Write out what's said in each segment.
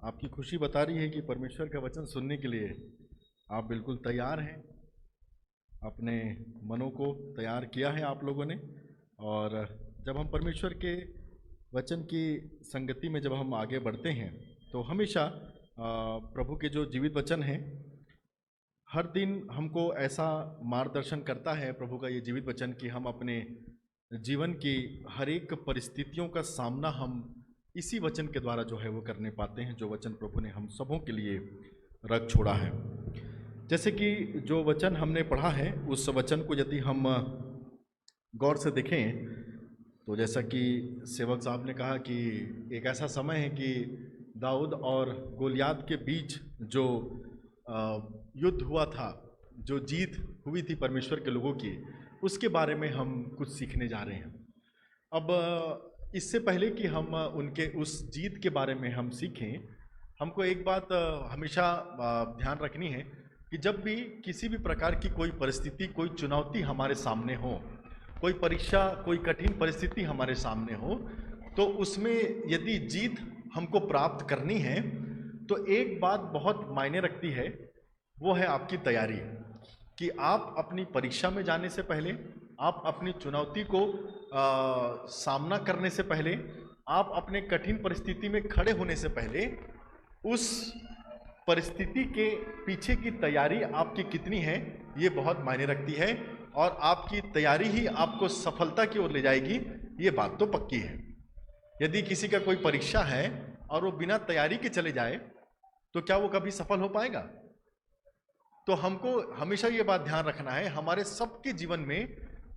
आपकी खुशी बता रही है कि परमेश्वर का वचन सुनने के लिए आप बिल्कुल तैयार हैं। अपने मनों को तैयार किया है आप लोगों ने। और जब हम परमेश्वर के वचन की संगति में जब हम आगे बढ़ते हैं तो हमेशा प्रभु के जो जीवित वचन हैं, हर दिन हमको ऐसा मार्गदर्शन करता है प्रभु का ये जीवित वचन कि हम अपने जीवन की हर एक परिस्थितियों का सामना हम इसी वचन के द्वारा जो है वो करने पाते हैं, जो वचन प्रभु ने हम सबों के लिए रख छोड़ा है। जैसे कि जो वचन हमने पढ़ा है उस वचन को यदि हम गौर से देखें तो जैसा कि सेवक साहब ने कहा कि एक ऐसा समय है कि दाऊद और गोलियात के बीच जो युद्ध हुआ था, जो जीत हुई थी परमेश्वर के लोगों की, उसके बारे में हम कुछ सीखने जा रहे हैं। अब इससे पहले कि हम उनके उस जीत के बारे में हम सीखें, हमको एक बात हमेशा ध्यान रखनी है कि जब भी किसी भी प्रकार की कोई परिस्थिति, कोई चुनौती हमारे सामने हो, कोई परीक्षा, कोई कठिन परिस्थिति हमारे सामने हो, तो उसमें यदि जीत हमको प्राप्त करनी है तो एक बात बहुत मायने रखती है, वो है आपकी तैयारी। कि आप अपनी परीक्षा में जाने से पहले, आप अपनी चुनौती को सामना करने से पहले, आप अपने कठिन परिस्थिति में खड़े होने से पहले उस परिस्थिति के पीछे की तैयारी आपकी कितनी है, ये बहुत मायने रखती है। और आपकी तैयारी ही आपको सफलता की ओर ले जाएगी, ये बात तो पक्की है। यदि किसी का कोई परीक्षा है और वो बिना तैयारी के चले जाए तो क्या वो कभी सफल हो पाएगा? तो हमको हमेशा ये बात ध्यान रखना है, हमारे सबके जीवन में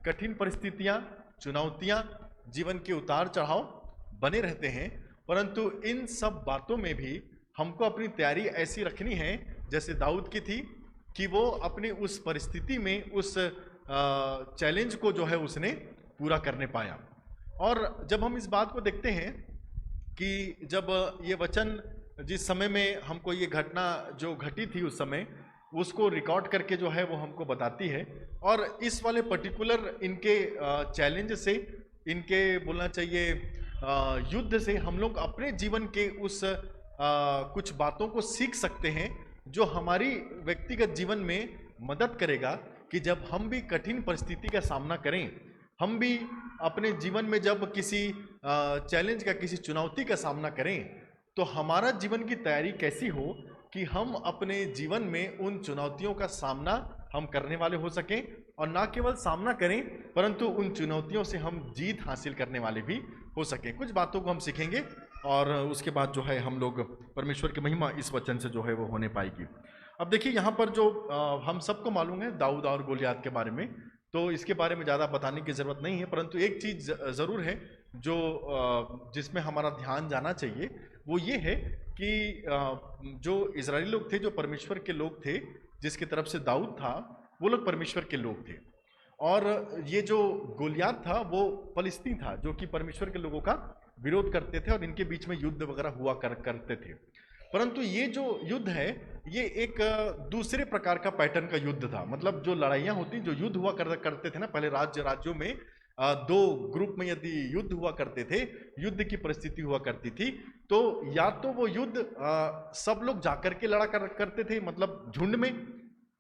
कठिन परिस्थितियां, चुनौतियां, जीवन के उतार चढ़ाव बने रहते हैं, परंतु इन सब बातों में भी हमको अपनी तैयारी ऐसी रखनी है जैसे दाऊद की थी कि वो अपनी उस परिस्थिति में उस चैलेंज को जो है उसने पूरा करने पाया। और जब हम इस बात को देखते हैं कि जब ये वचन, जिस समय में हमको ये घटना जो घटी थी उस समय, उसको रिकॉर्ड करके जो है वो हमको बताती है। और इस वाले पर्टिकुलर इनके चैलेंज से, इनके बोलना चाहिए युद्ध से हम लोग अपने जीवन के उस कुछ बातों को सीख सकते हैं जो हमारी व्यक्तिगत जीवन में मदद करेगा कि जब हम भी कठिन परिस्थिति का सामना करें, हम भी अपने जीवन में जब किसी चैलेंज का, किसी चुनौती का सामना करें, तो हमारा जीवन की तैयारी कैसी हो कि हम अपने जीवन में उन चुनौतियों का सामना हम करने वाले हो सकें, और ना केवल सामना करें परंतु उन चुनौतियों से हम जीत हासिल करने वाले भी हो सकें। कुछ बातों को हम सीखेंगे और उसके बाद जो है हम लोग परमेश्वर की महिमा इस वचन से जो है वो होने पाएगी। अब देखिए यहाँ पर जो हम सबको मालूम है दाऊद और गोलियात के बारे में, तो इसके बारे में ज़्यादा बताने की ज़रूरत नहीं है, परंतु एक चीज़ ज़रूर है जो जिसमें हमारा ध्यान जाना चाहिए, वो ये है कि जो इजरायली लोग थे, जो परमेश्वर के लोग थे, जिसकी तरफ से दाऊद था, वो लोग परमेश्वर के लोग थे। और ये जो गोलियात था वो फलिस्तीन था, जो कि परमेश्वर के लोगों का विरोध करते थे और इनके बीच में युद्ध वगैरह हुआ करते थे। परंतु ये जो युद्ध है ये एक दूसरे प्रकार का पैटर्न का युद्ध था। मतलब जो लड़ाइयाँ होती, जो युद्ध हुआ करते थे ना पहले, राज्यों में दो ग्रुप में यदि युद्ध हुआ करते थे, युद्ध की परिस्थिति हुआ करती थी, तो या तो वो युद्ध सब लोग जाकर के लड़ा करते थे, मतलब झुंड में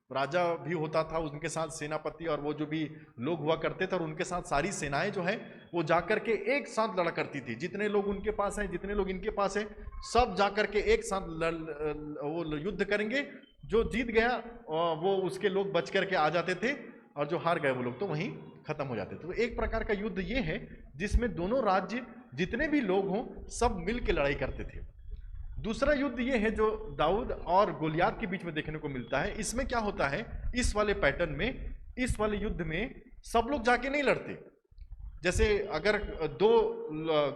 राजा भी होता था, उनके साथ सेनापति और वो जो भी लोग हुआ करते थे, और उनके साथ सारी सेनाएं जो है वो जाकर के एक साथ लड़ा करती थी। जितने लोग उनके पास हैं, जितने लोग इनके पास हैं, सब जाकर के एक साथ वो युद्ध करेंगे। जो जीत गया वो उसके लोग बच करके आ जाते थे, और जो हार गए वो लोग तो वहीं खत्म हो जाते थे। तो एक प्रकार का युद्ध ये है जिसमें दोनों राज्य, जितने भी लोग हों, सब मिल के लड़ाई करते थे। दूसरा युद्ध ये है जो दाऊद और गोलियात के बीच में देखने को मिलता है। इसमें क्या होता है, इस वाले पैटर्न में, इस वाले युद्ध में सब लोग जाके नहीं लड़ते। जैसे अगर दो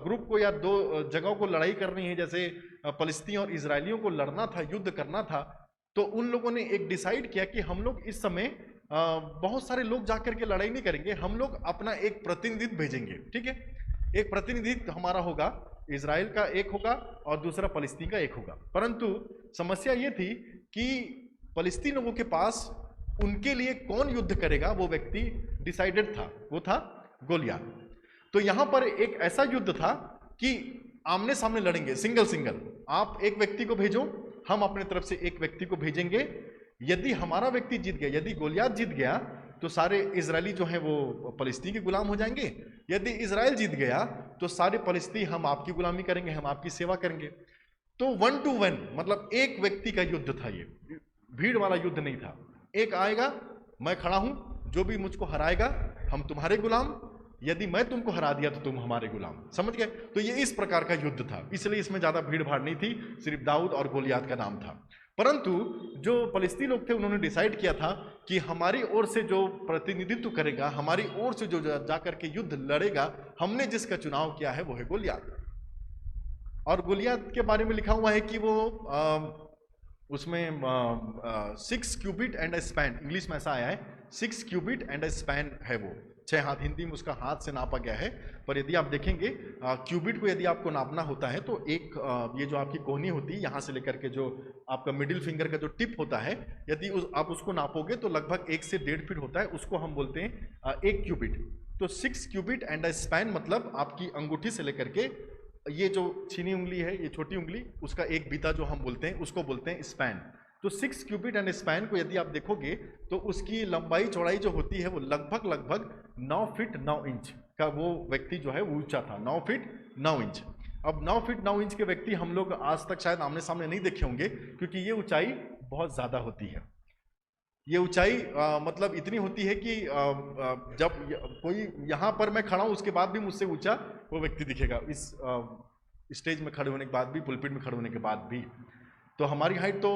ग्रुप को या दो जगहों को लड़ाई करनी है, जैसे फलस्तीन और इजरायलियों को लड़ना था, युद्ध करना था, तो उन लोगों ने एक डिसाइड किया कि हम लोग इस समय बहुत सारे लोग जाकर के लड़ाई नहीं करेंगे, हम लोग अपना एक प्रतिनिधित्व भेजेंगे। ठीक है, एक प्रतिनिधित्व हमारा होगा, इजराइल का एक होगा और दूसरा फलस्तीन का एक होगा। परंतु समस्या ये थी कि फलस्तीन लोगों के पास उनके लिए कौन युद्ध करेगा वो व्यक्ति डिसाइडेड था, वो था गोलियात। तो यहां पर एक ऐसा युद्ध था कि आमने सामने लड़ेंगे, सिंगल सिंगल। आप एक व्यक्ति को भेजो, हम अपने तरफ से एक व्यक्ति को भेजेंगे। यदि हमारा व्यक्ति जीत गया, यदि गोलियात जीत गया, तो सारे इजरायली जो हैं वो फलस्तीन के गुलाम हो जाएंगे। यदि इजराइल जीत गया तो सारे फलस्तीन हम आपकी गुलामी करेंगे, हम आपकी सेवा करेंगे। तो 1 to 1 मतलब एक व्यक्ति का युद्ध था, ये भीड़ वाला युद्ध नहीं था। एक आएगा, मैं खड़ा हूं, जो भी मुझको हराएगा हम तुम्हारे गुलाम, यदि मैं तुमको हरा दिया तो तुम हमारे गुलाम। समझ गए? तो ये इस प्रकार का युद्ध था, इसलिए इसमें ज्यादा भीड़ भाड़ नहीं थी, सिर्फ दाऊद और गोलियात का नाम था। परंतु जो फलस्तीनी लोग थे उन्होंने डिसाइड किया था कि हमारी ओर से जो प्रतिनिधित्व करेगा, हमारी ओर से जो जाकर के युद्ध लड़ेगा, हमने जिसका चुनाव किया है वो है गोलियात। और गोलियात के बारे में लिखा हुआ है कि वो उसमें 6 cubit and a span, English में ऐसा आया है 6 क्यूबिट एंड अ स्पैन है वो, 6 हाथ। हिंदी में उसका हाथ से नापा गया है, पर यदि आप देखेंगे क्यूबिट को यदि आपको नापना होता है तो एक ये जो आपकी कोहनी होती है, यहाँ से लेकर के जो आपका मिडिल फिंगर का जो टिप होता है, यदि आप उसको नापोगे तो लगभग 1 से 1.5 फीट होता है, उसको हम बोलते हैं 1 क्यूबिट। तो 6 क्यूबिट एंड अ स्पैन मतलब आपकी अंगूठी से लेकर के ये जो छीनी उंगली है, ये छोटी उंगली, उसका एक बीता जो हम बोलते हैं उसको बोलते हैं स्पैन। तो 6 क्यूबिट एंड स्पैन को यदि आप देखोगे तो उसकी लंबाई चौड़ाई जो होती है वो लगभग 9 फीट 9 इंच का वो व्यक्ति जो है वो ऊंचा था, 9 फीट 9 इंच। अब 9 फीट 9 इंच के व्यक्ति हम लोग आज तक शायद आमने सामने नहीं देखे होंगे, क्योंकि ये ऊंचाई बहुत ज्यादा होती है। ये ऊंचाई मतलब इतनी होती है कि जब कोई यहाँ पर मैं खड़ा हूँ उसके बाद भी मुझसे ऊंचा वो व्यक्ति दिखेगा, इस स्टेज में खड़े होने के बाद भी, पुलपिट में खड़े होने के बाद भी। तो हमारी हाइट तो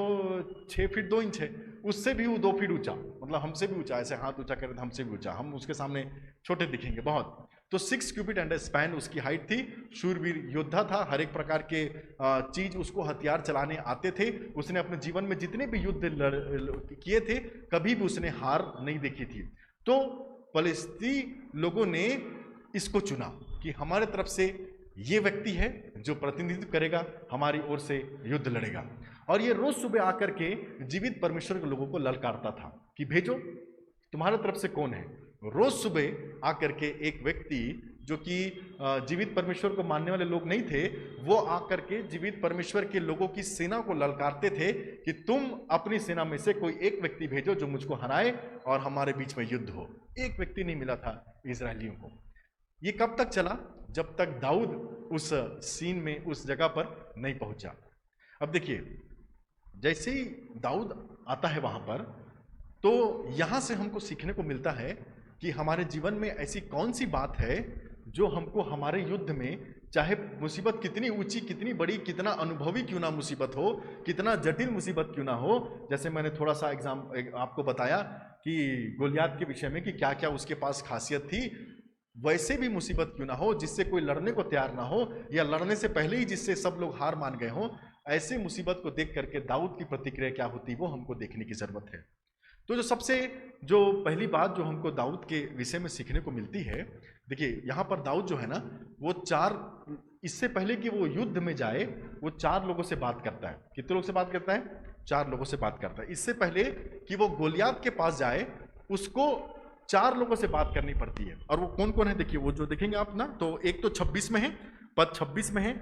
6 फीट 2 इंच है, उससे भी वो 2 फीट ऊंचा, मतलब हमसे भी ऊंचा, ऐसे हाथ ऊंचा करें तो हमसे भी ऊंचा, हम उसके सामने छोटे दिखेंगे बहुत। तो 6 क्यूबिट एंड स्पैन उसकी हाइट थी। शूरवीर योद्धा था, हर एक प्रकार के चीज उसको हथियार चलाने आते थे। उसने अपने जीवन में जितने भी युद्ध किए थे कभी भी उसने हार नहीं देखी थी। तो फलस्तीनी लोगों ने इसको चुना कि हमारे तरफ से ये व्यक्ति है जो प्रतिनिधित्व करेगा, हमारी ओर से युद्ध लड़ेगा। और ये रोज सुबह आकर के जीवित परमेश्वर के लोगों को ललकारता था कि भेजो, तुम्हारे तरफ से कौन है। रोज सुबह आकर के एक व्यक्ति जो कि जीवित परमेश्वर को मानने वाले लोग नहीं थे, वो आकर के जीवित परमेश्वर के लोगों की सेना को ललकारते थे कि तुम अपनी सेना में से कोई एक व्यक्ति भेजो जो मुझको हराए और हमारे बीच में युद्ध हो। एक व्यक्ति नहीं मिला था इजरायलियों को। ये कब तक चला? जब तक दाऊद उस सीन में, उस जगह पर नहीं पहुंचा। अब देखिए, जैसे ही दाऊद आता है वहां पर, तो यहां से हमको सीखने को मिलता है कि हमारे जीवन में ऐसी कौन सी बात है जो हमको हमारे युद्ध में, चाहे मुसीबत कितनी ऊंची, कितनी बड़ी, कितना अनुभवी क्यों ना मुसीबत हो, कितना जटिल मुसीबत क्यों ना हो, जैसे मैंने थोड़ा सा आपको बताया कि गोलियात के विषय में कि क्या क्या उसके पास खासियत थी, वैसे भी मुसीबत क्यों ना हो जिससे कोई लड़ने को तैयार ना हो, या लड़ने से पहले ही जिससे सब लोग हार मान गए हों, ऐसे मुसीबत को देख करके दाऊद की प्रतिक्रिया क्या होती वो हमको देखने की जरूरत है। तो जो पहली बात जो हमको दाऊद के विषय में सीखने को मिलती है, देखिए यहाँ पर दाऊद जो है ना, वो इससे पहले कि वो युद्ध में जाए, वो 4 लोगों से बात करता है। कितने लोग से बात करता है? 4 लोगों से बात करता है। इससे पहले कि वो गोलियात के पास जाए, उसको 4 लोगों से बात करनी पड़ती है। और वो कौन कौन है देखिए, वो जो देखेंगे आप ना, तो एक तो 26 में है, पद 26 में है,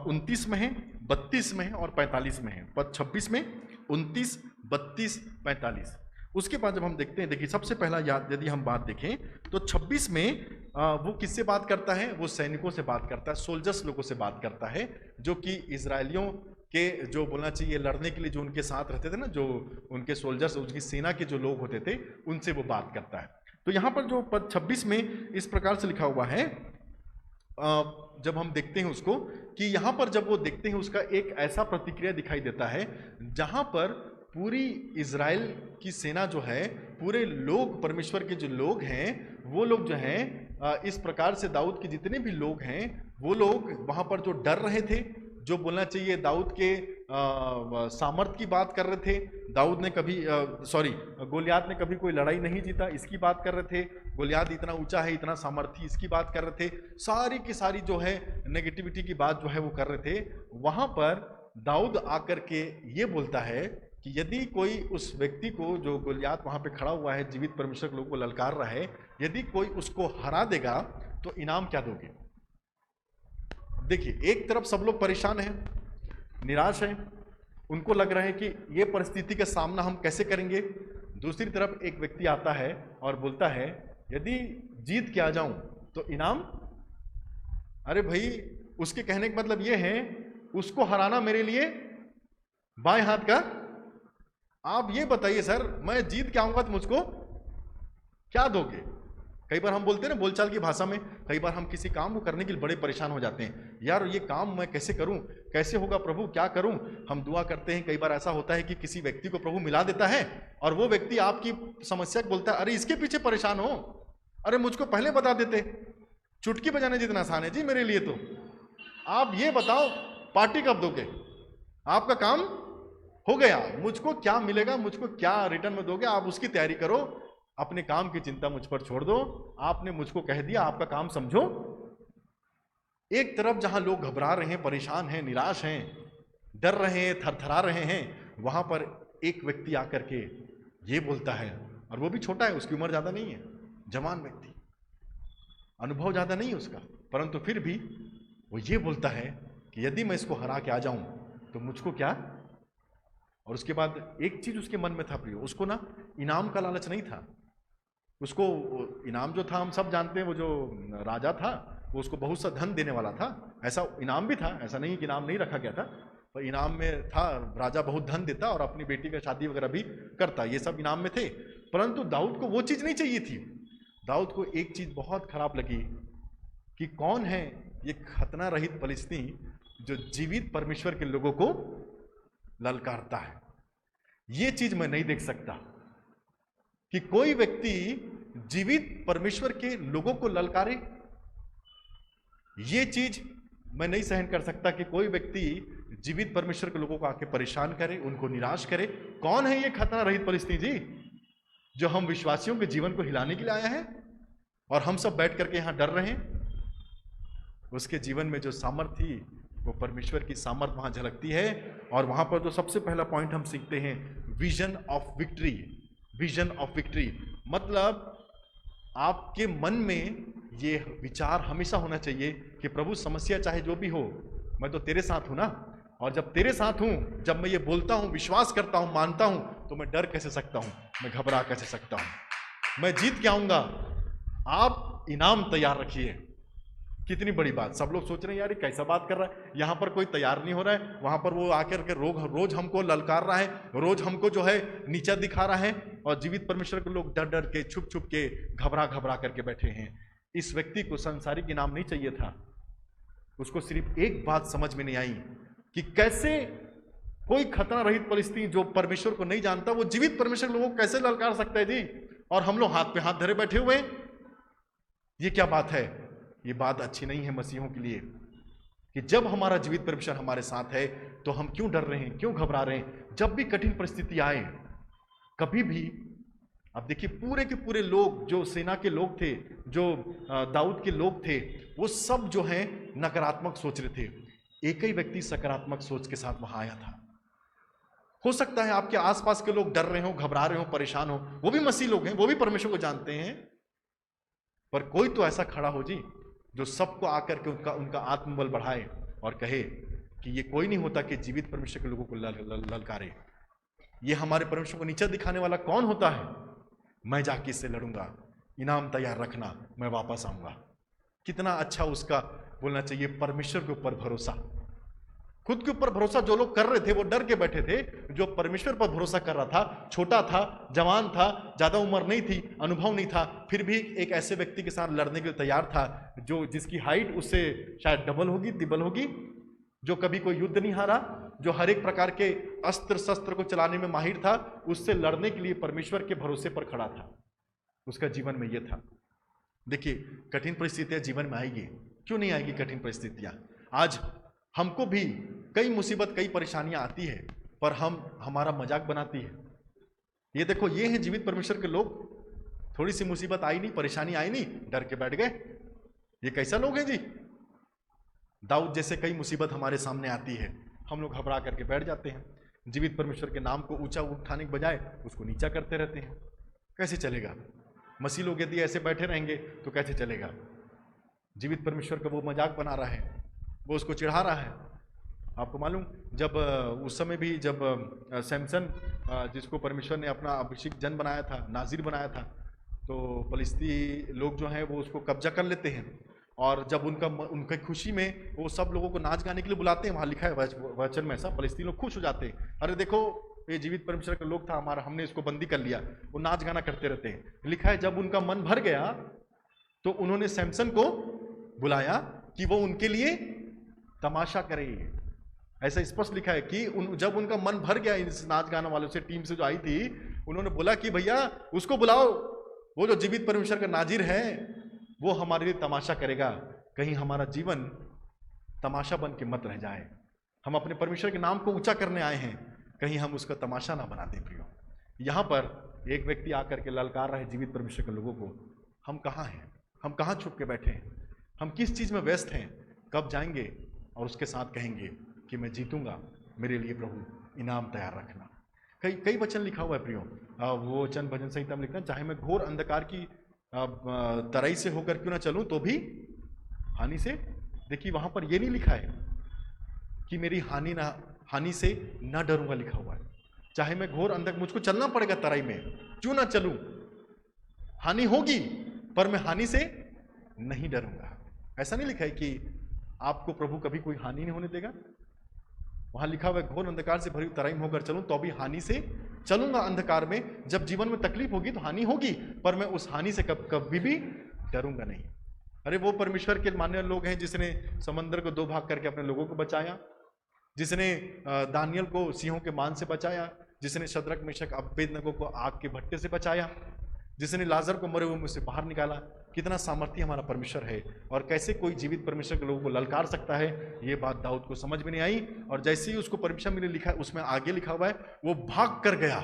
29 में है, 32 में है और 45 में है। पद 26 में, 29, 32, 45। उसके बाद जब हम देखते हैं, देखिए सबसे पहला यदि हम बात देखें तो 26 में वो किससे बात करता है? वो सैनिकों से बात करता है, सोल्जर्स लोगों से बात करता है, जो कि इजरायलियों के, जो बोलना चाहिए लड़ने के लिए जो उनके साथ रहते थे ना, जो उनके सोल्जर्स, उनकी सेना के जो लोग होते थे, उनसे वो बात करता है। तो यहाँ पर जो पद 26 में इस प्रकार से लिखा हुआ है, जब हम देखते हैं उसको, कि यहाँ पर जब वो देखते हैं उसका एक ऐसा प्रतिक्रिया दिखाई देता है जहाँ पर पूरी इजराइल की सेना जो है, पूरे लोग, परमेश्वर के जो लोग हैं, वो लोग जो हैं, इस प्रकार से दाऊद के जितने भी लोग हैं, वो लोग वहाँ पर जो डर रहे थे, जो बोलना चाहिए दाऊद के सामर्थ्य की बात कर रहे थे। दाऊद ने कभी गोलियात ने कभी कोई लड़ाई नहीं जीता, इसकी बात कर रहे थे। गोलियात इतना ऊंचा है, इतना सामर्थ्य, इसकी बात कर रहे थे। सारी की सारी जो है नेगेटिविटी की बात जो है वो कर रहे थे। वहां पर दाऊद आकर के ये बोलता है कि यदि कोई उस व्यक्ति को, जो गोलियात वहां पे खड़ा हुआ है, जीवित परमेश्वर के लोगों को ललकार रहा है, यदि कोई उसको हरा देगा तो इनाम क्या दोगे? देखिए, एक तरफ सब लोग परेशान हैं, निराश हैं, उनको लग रहा है कि ये परिस्थिति का सामना हम कैसे करेंगे। दूसरी तरफ एक व्यक्ति आता है और बोलता है यदि जीत के आ जाऊं तो इनाम। अरे भाई, उसके कहने का मतलब ये है उसको हराना मेरे लिए बाएं हाथ का। आप ये बताइए सर, मैं जीत के आऊंगा तो मुझको क्या दोगे। कई बार हम बोलते हैं ना बोलचाल की भाषा में, कई बार हम किसी काम को करने के लिए बड़े परेशान हो जाते हैं, यार ये काम मैं कैसे करूं, कैसे होगा प्रभु, क्या करूं। हम दुआ करते हैं, कई बार ऐसा होता है कि किसी व्यक्ति को प्रभु मिला देता है और वो व्यक्ति आपकी समस्या को बोलता है, अरे इसके पीछे परेशान हो, अरे मुझको पहले बता देते, चुटकी बजाने जितना आसान है जी मेरे लिए। तो आप ये बताओ पार्टी कब दोगे, आपका काम हो गया, मुझको क्या मिलेगा, मुझको क्या रिटर्न में दोगे, आप उसकी तैयारी करो, अपने काम की चिंता मुझ पर छोड़ दो, आपने मुझको कह दिया, आपका काम समझो। एक तरफ जहां लोग घबरा रहे हैं, परेशान हैं, निराश हैं, डर रहे हैं, थरथरा रहे हैं, वहां पर एक व्यक्ति आकर के ये बोलता है, और वो भी छोटा है, उसकी उम्र ज्यादा नहीं है, जवान व्यक्ति, अनुभव ज्यादा नहीं है उसका, परंतु फिर भी वो ये बोलता है कि यदि मैं इसको हरा के आ जाऊं तो मुझको क्या। और उसके बाद एक चीज उसके मन में था प्रियो, उसको ना इनाम का लालच नहीं था। उसको इनाम जो था हम सब जानते हैं, वो जो राजा था वो उसको बहुत सा धन देने वाला था, ऐसा इनाम भी था, ऐसा नहीं कि इनाम नहीं रखा गया था, पर इनाम में था राजा बहुत धन देता और अपनी बेटी का शादी वगैरह भी करता, ये सब इनाम में थे। परंतु दाऊद को वो चीज नहीं चाहिए थी। दाऊद को एक चीज बहुत खराब लगी कि कौन है ये खतना रहित फलिस्ती जो जीवित परमेश्वर के लोगों को ललकारता है। ये चीज मैं नहीं देख सकता कि कोई व्यक्ति जीवित परमेश्वर के लोगों को ललकारे। ये चीज मैं नहीं सहन कर सकता कि कोई व्यक्ति जीवित परमेश्वर के लोगों को आके परेशान करे, उनको निराश करे। कौन है ये खतना रहित फलिस्ती जी जो हम विश्वासियों के जीवन को हिलाने के लिए आया है और हम सब बैठ करके यहां डर रहे हैं। उसके जीवन में जो सामर्थ्य थी वो परमेश्वर की सामर्थ्य वहां झलकती है। और वहां पर जो सबसे पहला पॉइंट हम सीखते हैं, vision of victory. Vision of victory मतलब आपके मन में ये विचार हमेशा होना चाहिए कि प्रभु समस्या चाहे जो भी हो, मैं तो तेरे साथ हूं ना, और जब तेरे साथ हूं, जब मैं ये बोलता हूं, विश्वास करता हूं, मानता हूं, तो मैं डर कैसे सकता हूं, मैं घबरा कैसे सकता हूं, मैं जीत के आऊंगा। आप इनाम तैयार रखिए। कितनी बड़ी बात। सब लोग सोच रहे हैं यार ये कैसा बात कर रहा है, यहां पर कोई तैयार नहीं हो रहा है, वहां पर वो आकर के रोज हमको ललकार रहा है, रोज हमको जो है नीचा दिखा रहा है, और जीवित परमेश्वर के लोग डर डर के, छुप छुप के, घबरा घबरा करके बैठे हैं। इस व्यक्ति को सांसारिक इनाम नहीं चाहिए था, उसको सिर्फ एक बात समझ में नहीं आई कि कैसे कोई खतरा रहित परिस्थिति जो परमेश्वर को नहीं जानता वो जीवित परमेश्वर लोगों को कैसे ललकार सकता है जी, और हम लोग हाथ पे हाथ धरे बैठे हुए। ये क्या बात है? ये बात अच्छी नहीं है मसीहों के लिए कि जब हमारा जीवित परमेश्वर हमारे साथ है तो हम क्यों डर रहे हैं, क्यों घबरा रहे हैं। जब भी कठिन परिस्थिति आए, कभी भी, अब देखिए पूरे के पूरे लोग जो सेना के लोग थे, जो दाऊद के लोग थे, वो सब जो है नकारात्मक सोच रहे थे। एक ही व्यक्ति सकारात्मक सोच के साथ वहां आया था। हो सकता है आपके आसपास के लोग डर रहे हो, घबरा रहे हो, परेशान हो, वो भी मसीह लोग हैं, वो भी परमेश्वर को जानते हैं, पर कोई तो ऐसा खड़ा हो जी जो सबको आकर के उनका आत्मबल बढ़ाए और कहे कि ये कोई नहीं होता कि जीवित परमेश्वर के लोगों को ललकारे। ये हमारे परमेश्वर को नीचा दिखाने वाला कौन होता है? मैं जाके इससे लड़ूंगा, इनाम तैयार रखना, मैं वापस आऊंगा। कितना अच्छा उसका बोलना चाहिए, परमेश्वर के ऊपर भरोसा। खुद के ऊपर भरोसा जो लोग कर रहे थे वो डर के बैठे थे, जो परमेश्वर पर भरोसा कर रहा था, छोटा था, जवान था, ज्यादा उम्र नहीं थी, अनुभव नहीं था, फिर भी एक ऐसे व्यक्ति के साथ लड़ने के लिए तैयार था जो जिसकी हाइट उससे शायद डबल होगी, तिबल होगी, जो कभी कोई युद्ध नहीं हारा, जो हर एक प्रकार के अस्त्र शस्त्र को चलाने में माहिर था, उससे लड़ने के लिए परमेश्वर के भरोसे पर खड़ा था। उसका जीवन में यह था। देखिए कठिन परिस्थितियां जीवन में आएगी, क्यों नहीं आएगी कठिन परिस्थितियां। आज हमको भी कई मुसीबत, कई परेशानियां आती है, पर हमारा मजाक बनाती है। ये देखो, ये हैं जीवित परमेश्वर के लोग। थोड़ी सी मुसीबत आई नहीं, परेशानी आई नहीं, डर के बैठ गए। ये कैसा लोग हैं जी? दाऊद जैसे कई मुसीबत हमारे सामने आती है, हम लोग घबरा करके बैठ जाते हैं, जीवित परमेश्वर के नाम को ऊंचा उठाने के बजाय उसको नीचा करते रहते हैं। कैसे चलेगा? मसीह लोग यदि ऐसे बैठे रहेंगे तो कैसे चलेगा? जीवित परमेश्वर का वो मजाक बना रहा है, वो उसको चिढ़ा रहा है। आपको मालूम जब उस समय भी जब सैमसन जिसको परमेश्वर ने अपना अभिषेक जन बनाया था, नाजिर बनाया था, तो फलिस्ती लोग जो हैं वो उसको कब्जा कर लेते हैं। और जब उनकी खुशी में वो सब लोगों को नाच गाने के लिए बुलाते हैं, वहाँ लिखा है वचन में ऐसा, फलिस्तीन लोग खुश हो जाते हैं, अरे देखो ये जीवित परमेश्वर का लोग था हमारा, हमने इसको बंदी कर लिया। वो नाच गाना करते रहते हैं। लिखा है जब उनका मन भर गया तो उन्होंने सैमसन को बुलाया कि वो उनके लिए तमाशा करे। ऐसा स्पष्ट लिखा है कि जब उनका मन भर गया इस नाच गाना वालों से, टीम से जो आई थी, उन्होंने बोला कि भैया उसको बुलाओ, वो जो जीवित परमेश्वर का नाजिर है वो हमारे लिए तमाशा करेगा। कहीं हमारा जीवन तमाशा बन के मत रह जाए। हम अपने परमेश्वर के नाम को ऊंचा करने आए हैं, कहीं हम उसका तमाशा ना बना दें। प्रियो, यहाँ पर एक व्यक्ति आकर के ललकार रहे जीवित परमेश्वर के लोगों को, हम कहाँ हैं, हम कहाँ छुप के बैठे हैं, हम किस चीज़ में व्यस्त हैं, कब जाएंगे और उसके साथ कहेंगे कि मैं जीतूंगा, मेरे लिए प्रभु इनाम तैयार रखना। कई कई वचन लिखा हुआ है प्रियो, वो वचन भजन संहिता में लिखना, चाहे मैं घोर अंधकार की तराई से होकर क्यों ना चलूं तो भी हानि से, देखिए वहां पर ये नहीं लिखा है कि मेरी हानि से ना डरूंगा, लिखा हुआ है चाहे मैं घोर अंधकार, मुझको चलना पड़ेगा तराई में, क्यों ना चलूं, हानि होगी पर मैं हानि से नहीं डरूंगा। ऐसा नहीं लिखा है कि आपको प्रभु कभी कोई हानि नहीं होने देगा। वहां लिखा हुआ है घोर अंधकार से भरी तराई में होकर चलूं तो भी हानि से चलूंगा। अंधकार में जब जीवन में तकलीफ होगी तो हानि होगी, पर मैं उस हानि से कभी भी डरूंगा नहीं। अरे वो परमेश्वर के मानने वाले लोग हैं जिसने समंदर को 2 भाग करके अपने लोगों को बचाया, जिसने दानियल को सिंहों के मान से बचाया, जिसने शद्रक मेशक अबेदनगो को आग के भट्टे से बचाया, जिसने लाजर को मरे हुए में से बाहर निकाला। कितना सामर्थ्य हमारा परमेश्वर है, और कैसे कोई जीवित परमेश्वर के लोगों को ललकार सकता है, ये बात दाऊद को समझ में नहीं आई। और जैसे ही उसको परमेश्वर में लिखा है, उसमें आगे लिखा हुआ है वो भाग कर गया।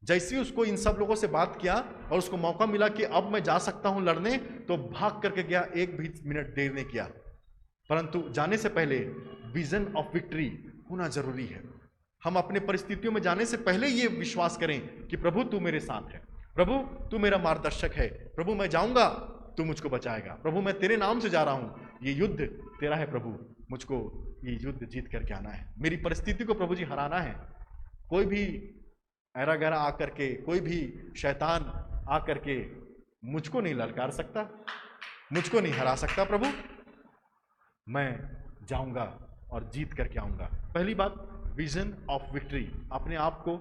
जैसे ही उसको इन सब लोगों से बात किया और उसको मौका मिला कि अब मैं जा सकता हूं लड़ने, तो भाग करके गया, एक भी मिनट देर नहीं किया। परंतु जाने से पहले विजन ऑफ विक्ट्री होना जरूरी है। हम अपने परिस्थितियों में जाने से पहले ये विश्वास करें कि प्रभु तू मेरे साथ है, प्रभु तू मेरा मार्गदर्शक है, प्रभु मैं जाऊंगा तू मुझको बचाएगा, प्रभु मैं तेरे नाम से जा रहा हूं, ये युद्ध तेरा है प्रभु, मुझको ये युद्ध जीत करके आना है, मेरी परिस्थिति को प्रभु जी हराना है। कोई भी ऐरा गैरा आकर के, कोई भी शैतान आकर के मुझको नहीं ललकार सकता, मुझको नहीं हरा सकता। प्रभु मैं जाऊंगा और जीत करके आऊंगा। पहली बात विजन ऑफ विक्ट्री, अपने आप को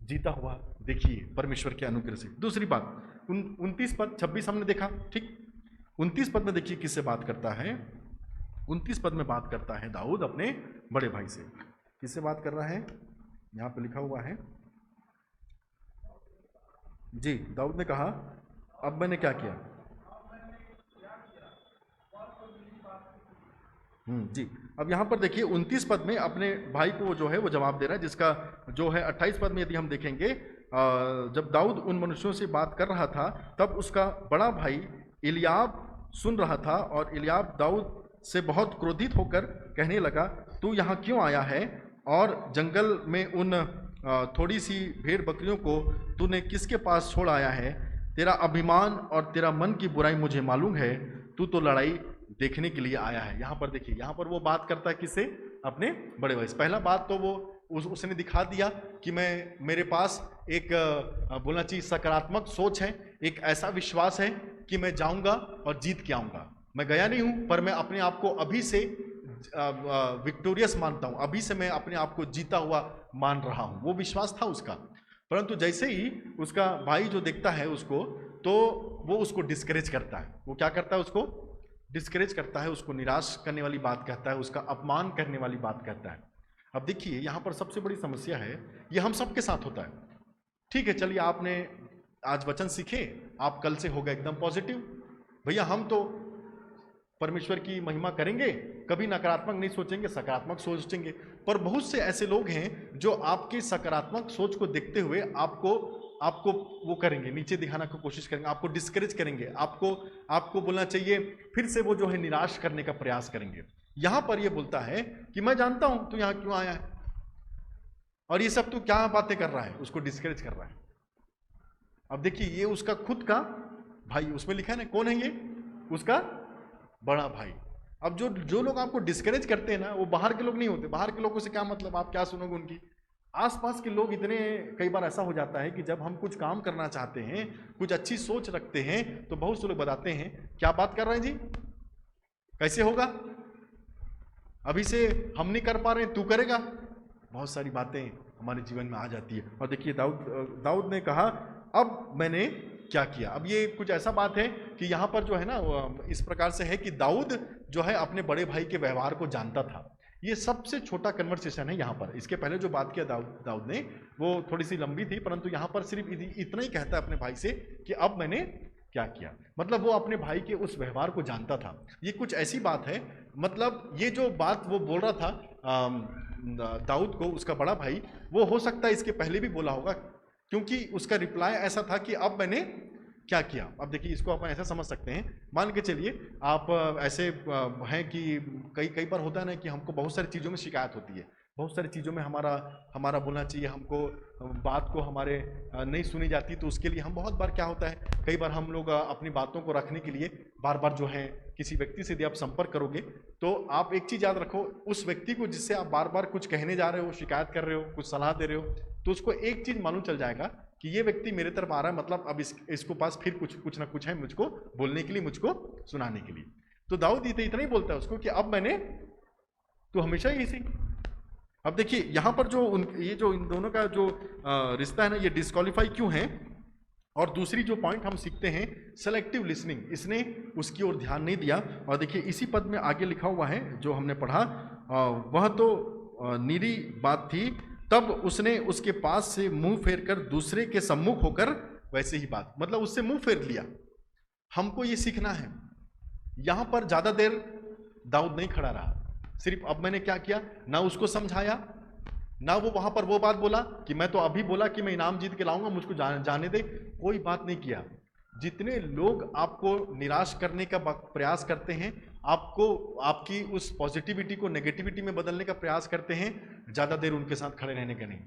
जीता हुआ देखिए परमेश्वर के अनुग्रह से। दूसरी बात 29 पद 26 हमने देखा, ठीक। 29 पद में देखिए किससे बात करता है। 29 पद में बात करता है दाऊद अपने बड़े भाई से। किससे बात कर रहा है, यहाँ पे लिखा हुआ है जी, दाऊद ने कहा अब मैंने क्या किया। जी, अब यहाँ पर देखिए 29 पद में अपने भाई को जो है वो जवाब दे रहा है, जिसका जो है 28 पद में यदि हम देखेंगे, जब दाऊद उन मनुष्यों से बात कर रहा था तब उसका बड़ा भाई इलियाब सुन रहा था, और इलियाब दाऊद से बहुत क्रोधित होकर कहने लगा, तू यहाँ क्यों आया है, और जंगल में उन थोड़ी सी भेड़ बकरियों को तूने किसके पास छोड़ आया है। तेरा अभिमान और तेरा मन की बुराई मुझे मालूम है, तू तो लड़ाई देखने के लिए आया है। यहाँ पर देखिए, यहाँ पर वो बात करता है किससे, अपने बड़े भाई से। पहला बात तो वो उसने दिखा दिया कि मेरे पास एक बोलना चाहिए सकारात्मक सोच है, एक ऐसा विश्वास है कि मैं जाऊंगा और जीत के आऊंगा। मैं गया नहीं हूं, पर मैं अपने आप को अभी से विक्टोरियस मानता हूं, अभी से मैं अपने आप को जीता हुआ मान रहा हूं। वो विश्वास था उसका। परंतु जैसे ही उसका भाई जो देखता है उसको, तो वो उसको डिस्करेज करता है। वो क्या करता है, उसको डिस्करेज करता है, उसको निराश करने वाली बात कहता है, उसका अपमान करने वाली बात कहता है। अब देखिए यहाँ पर सबसे बड़ी समस्या है, ये हम सबके साथ होता है। ठीक है, चलिए आपने आज वचन सीखे, आप कल से हो गए एकदम पॉजिटिव, भैया हम तो परमेश्वर की महिमा करेंगे, कभी नकारात्मक नहीं सोचेंगे, सकारात्मक सोचेंगे। पर बहुत से ऐसे लोग हैं जो आपकी सकारात्मक सोच को देखते हुए आपको वो करेंगे, नीचे दिखाने की कोशिश करेंगे, आपको डिस्करेज करेंगे, आपको बोलना चाहिए फिर से वो जो है निराश करने का प्रयास करेंगे। यहां पर ये बोलता है कि मैं जानता हूं तू यहां क्यों आया है, और ये सब तू क्या बातें कर रहा है, उसको डिस्करेज कर रहा है। अब देखिए ये उसका खुद का भाई, उसमें लिखा है ना, कौन है ये, उसका बड़ा भाई। अब जो जो लोग आपको डिस्करेज करते हैं ना, वो बाहर के लोग नहीं होते। बाहर के लोगों से क्या मतलब, आप क्या सुनोगे उनकी। आसपास के लोग इतने, कई बार ऐसा हो जाता है कि जब हम कुछ काम करना चाहते हैं, कुछ अच्छी सोच रखते हैं, तो बहुत से लोग बताते हैं क्या बात कर रहे हैं जी, कैसे होगा, अभी से हम नहीं कर पा रहे, तू करेगा। बहुत सारी बातें हमारे जीवन में आ जाती है। और देखिए दाऊद ने कहा अब मैंने क्या किया। अब ये कुछ ऐसा बात है कि यहाँ पर जो है ना, इस प्रकार से है कि दाऊद जो है अपने बड़े भाई के व्यवहार को जानता था। ये सबसे छोटा कन्वर्सेशन है यहाँ पर। इसके पहले जो बात किया दाऊद ने, वो थोड़ी सी लंबी थी, परंतु यहाँ पर सिर्फ इतना ही कहता है अपने भाई से कि अब मैंने क्या किया। मतलब वो अपने भाई के उस व्यवहार को जानता था। ये कुछ ऐसी बात है, मतलब ये जो बात वो बोल रहा था दाऊद को, उसका बड़ा भाई, वो हो सकता है इसके पहले भी बोला होगा, क्योंकि उसका रिप्लाई ऐसा था कि अब मैंने क्या किया। अब देखिए, इसको अपन ऐसा समझ सकते हैं, मान के चलिए आप ऐसे हैं कि कई बार होता है ना कि हमको बहुत सारी चीज़ों में शिकायत होती है, बहुत सारी चीज़ों में हमारा बोलना चाहिए, हमको बात को हमारे नहीं सुनी जाती, तो उसके लिए हम बहुत बार क्या होता है, कई बार हम लोग अपनी बातों को रखने के लिए बार बार जो है किसी व्यक्ति से यदि आप संपर्क करोगे, तो आप एक चीज़ याद रखो, उस व्यक्ति को जिससे आप बार बार कुछ कहने जा रहे हो, शिकायत कर रहे हो, कुछ सलाह दे रहे हो, तो उसको एक चीज़ मालूम चल जाएगा कि ये व्यक्ति मेरे तरफ आ रहा है, मतलब अब इसको पास फिर कुछ ना कुछ है मुझको बोलने के लिए, मुझको सुनाने के लिए। तो दाऊद इतना ही बोलता है उसको कि अब मैंने, तो हमेशा ही इसी। अब देखिए यहाँ पर ये जो इन दोनों का जो रिश्ता है ना, ये डिस्क्वालीफाई क्यों है। और दूसरी जो पॉइंट हम सीखते हैं, सेलेक्टिव लिसनिंग, इसने उसकी ओर ध्यान नहीं दिया। और देखिए इसी पद में आगे लिखा हुआ है जो हमने पढ़ा, वह तो निरी बात थी, तब उसने उसके पास से मुंह फेर कर दूसरे के सम्मुख होकर वैसे ही बात, मतलब उससे मुंह फेर लिया। हमको ये सीखना है। यहां पर ज्यादा देर दाऊद नहीं खड़ा रहा, सिर्फ अब मैंने क्या किया, ना उसको समझाया, ना वो वहां पर वो बात बोला कि मैं तो अभी बोला कि मैं इनाम जीत के लाऊंगा, मुझको जाने दे, कोई बात नहीं किया। जितने लोग आपको निराश करने का प्रयास करते हैं, आपको आपकी उस पॉजिटिविटी को नेगेटिविटी में बदलने का प्रयास करते हैं, ज्यादा देर उनके साथ खड़े रहने का नहीं।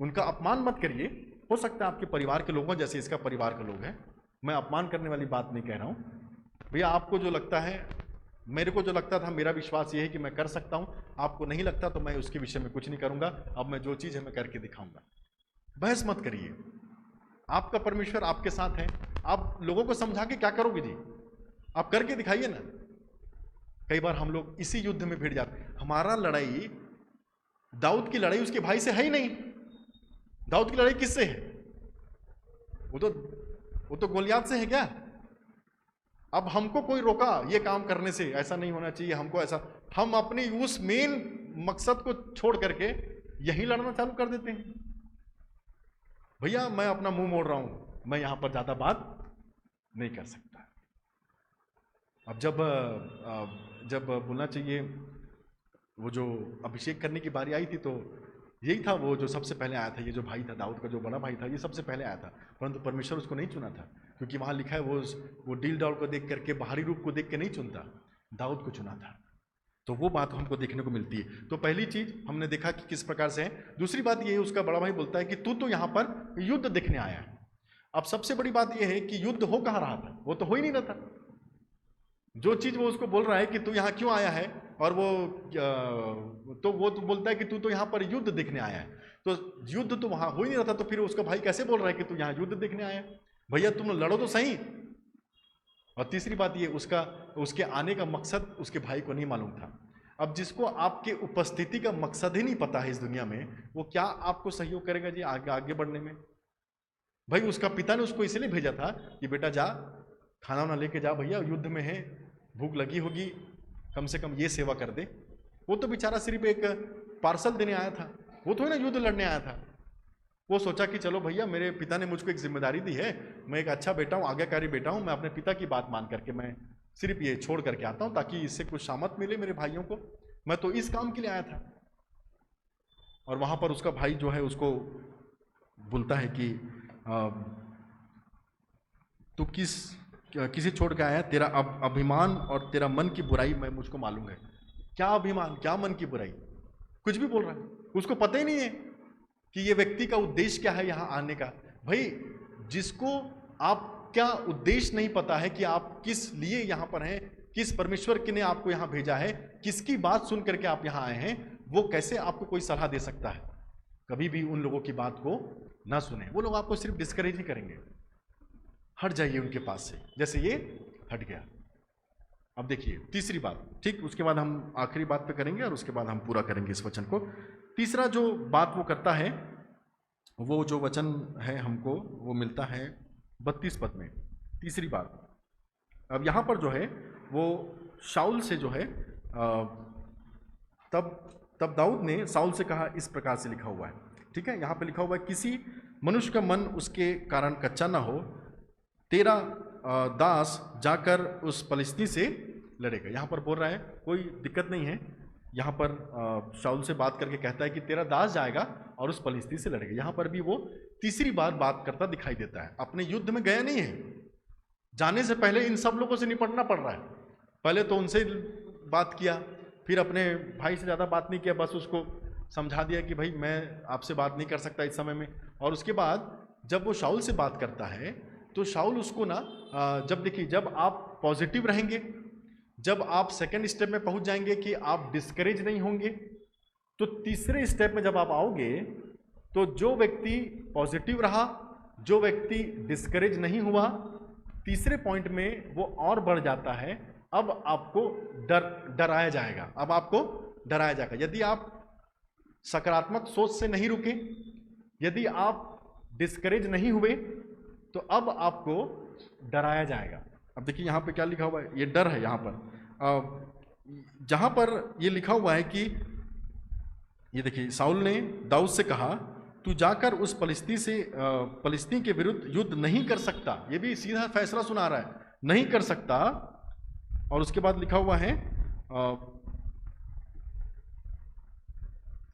उनका अपमान मत करिए। हो सकता है आपके परिवार के लोग हों, जैसे इसका परिवार के लोग हैं, मैं अपमान करने वाली बात नहीं कह रहा हूं भैया। आपको जो लगता है, मेरे को जो लगता था, मेरा विश्वास ये है कि मैं कर सकता हूं, आपको नहीं लगता तो मैं उसके विषय में कुछ नहीं करूंगा। अब मैं जो चीज़ है मैं करके दिखाऊंगा। बहस मत करिए, आपका परमेश्वर आपके साथ है। आप लोगों को समझा के क्या करोगे जी, आप करके दिखाइए ना। कई बार हम लोग इसी युद्ध में भिड़ जाते हैं। हमारा लड़ाई, दाऊद की लड़ाई उसके भाई से है ही नहीं। दाऊद की लड़ाई किससे है? वो तो गोलियात से है क्या? अब हमको कोई रोका ये काम करने से, ऐसा नहीं होना चाहिए हमको, ऐसा हम अपने उस मेन मकसद को छोड़ करके यही लड़ना चालू कर देते हैं। भैया मैं अपना मुंह मोड़ रहा हूं, मैं यहां पर ज्यादा बात नहीं कर सकता। अब जब बोलना चाहिए, वो जो अभिषेक करने की बारी आई थी, तो यही था, वो जो सबसे पहले आया था, ये जो भाई था दाऊद का, जो बड़ा भाई था, ये सबसे पहले आया था। परंतु परमेश्वर उसको नहीं चुना था, क्योंकि वहां लिखा है वो डील डाउल को देख करके, बाहरी रूप को देख के नहीं चुनता, दाऊद को चुना था। तो वो बात हमको देखने को मिलती है। तो पहली चीज हमने देखा कि किस प्रकार से है। दूसरी बात ये है, उसका बड़ा भाई बोलता है कि तू तो यहाँ पर युद्ध देखने आया है। अब सबसे बड़ी बात यह है कि युद्ध हो कहाँ रहा था, वो तो हो ही नहीं रहा था। जो चीज वो उसको बोल रहा है कि तू यहाँ क्यों आया है, और वो तो बोलता है कि तू तो यहाँ पर युद्ध देखने आया है, तो युद्ध तो वहां हो ही नहीं रहा था। तो फिर उसका भाई कैसे बोल रहा है कि तू यहाँ युद्ध देखने आया है? भैया तुम लड़ो तो सही। और तीसरी बात ये, उसके आने का मकसद उसके भाई को नहीं मालूम था। अब जिसको आपके उपस्थिति का मकसद ही नहीं पता है इस दुनिया में, वो क्या आपको सहयोग करेगा जी आगे बढ़ने में? भाई उसका पिता ने उसको इसलिए भेजा था कि बेटा जा, खाना वाना लेके जा, भैया युद्ध में है, भूख लगी होगी, कम से कम ये सेवा कर दे। वो तो बेचारा सिर्फ एक पार्सल देने आया था, वो थोड़ी ना युद्ध लड़ने आया था। वो सोचा कि चलो भैया, मेरे पिता ने मुझको एक जिम्मेदारी दी है, मैं एक अच्छा बेटा हूँ, आज्ञाकारी बेटा हूँ, मैं अपने पिता की बात मान करके मैं सिर्फ ये छोड़ करके आता हूँ, ताकि इससे कुछ शामत मिले मेरे भाइयों को। मैं तो इस काम के लिए आया था। और वहां पर उसका भाई जो है उसको बोलता है कि तू किसे छोड़ के आया, तेरा अभिमान और तेरा मन की बुराई मैं मुझको मालूम है। क्या अभिमान, क्या मन की बुराई, कुछ भी बोल रहा है। उसको पता ही नहीं है कि ये व्यक्ति का उद्देश्य क्या है यहाँ आने का। भाई जिसको आप क्या उद्देश्य नहीं पता है कि आप किस लिए यहाँ पर हैं, किस परमेश्वर ने आपको यहाँ भेजा है, किसकी बात सुन करके आप यहाँ आए हैं, वो कैसे आपको कोई सलाह दे सकता है। कभी भी उन लोगों की बात को ना सुने, वो लोग आपको सिर्फ डिस्करेज ही करेंगे। हट जाइए उनके पास से, जैसे ये हट गया। अब देखिए तीसरी बात, ठीक उसके बाद हम आखिरी बात पे करेंगे और उसके बाद हम पूरा करेंगे इस वचन को। तीसरा जो बात वो करता है, वो जो वचन है हमको वो मिलता है 32 पद में। तीसरी बात, अब यहाँ पर जो है वो शाऊल से जो है तब दाऊद ने साउल से कहा, इस प्रकार से लिखा हुआ है, ठीक है। यहाँ पे लिखा हुआ है, किसी मनुष्य का मन उसके कारण कच्चा ना हो, तेरा दास जाकर उस फलिस्ती से लड़ेगा। यहाँ पर बोल रहा है कोई दिक्कत नहीं है, यहाँ पर शाऊल से बात करके कहता है कि तेरा दास जाएगा और उस फलिस्ती से लड़ेगा। यहाँ पर भी वो तीसरी बार बात करता दिखाई देता है। अपने युद्ध में गया नहीं है, जाने से पहले इन सब लोगों से निपटना पड़ रहा है। पहले तो उनसे बात किया, फिर अपने भाई से ज़्यादा बात नहीं किया, बस उसको समझा दिया कि भाई मैं आपसे बात नहीं कर सकता इस समय में। और उसके बाद जब वो शाऊल से बात करता है तो शाऊल उसको ना, जब देखिए जब आप पॉजिटिव रहेंगे, जब आप सेकंड स्टेप में पहुंच जाएंगे कि आप डिस्करेज नहीं होंगे, तो तीसरे स्टेप में जब आप आओगे तो जो व्यक्ति पॉजिटिव रहा, जो व्यक्ति डिस्करेज नहीं हुआ, तीसरे पॉइंट में वो और बढ़ जाता है। अब आपको डराया जाएगा, अब आपको डराया जाएगा। यदि आप सकारात्मक सोच से नहीं रुके, यदि आप डिस्करेज नहीं हुए, तो अब आपको डराया जाएगा। अब देखिए यहाँ पे क्या लिखा हुआ है, ये डर है। यहाँ पर जहाँ पर ये लिखा हुआ है कि ये देखिए, साउल ने दाऊद से कहा, तू जाकर उस फलिस्ती के विरुद्ध युद्ध नहीं कर सकता। ये भी सीधा फैसला सुना रहा है, नहीं कर सकता। और उसके बाद लिखा हुआ है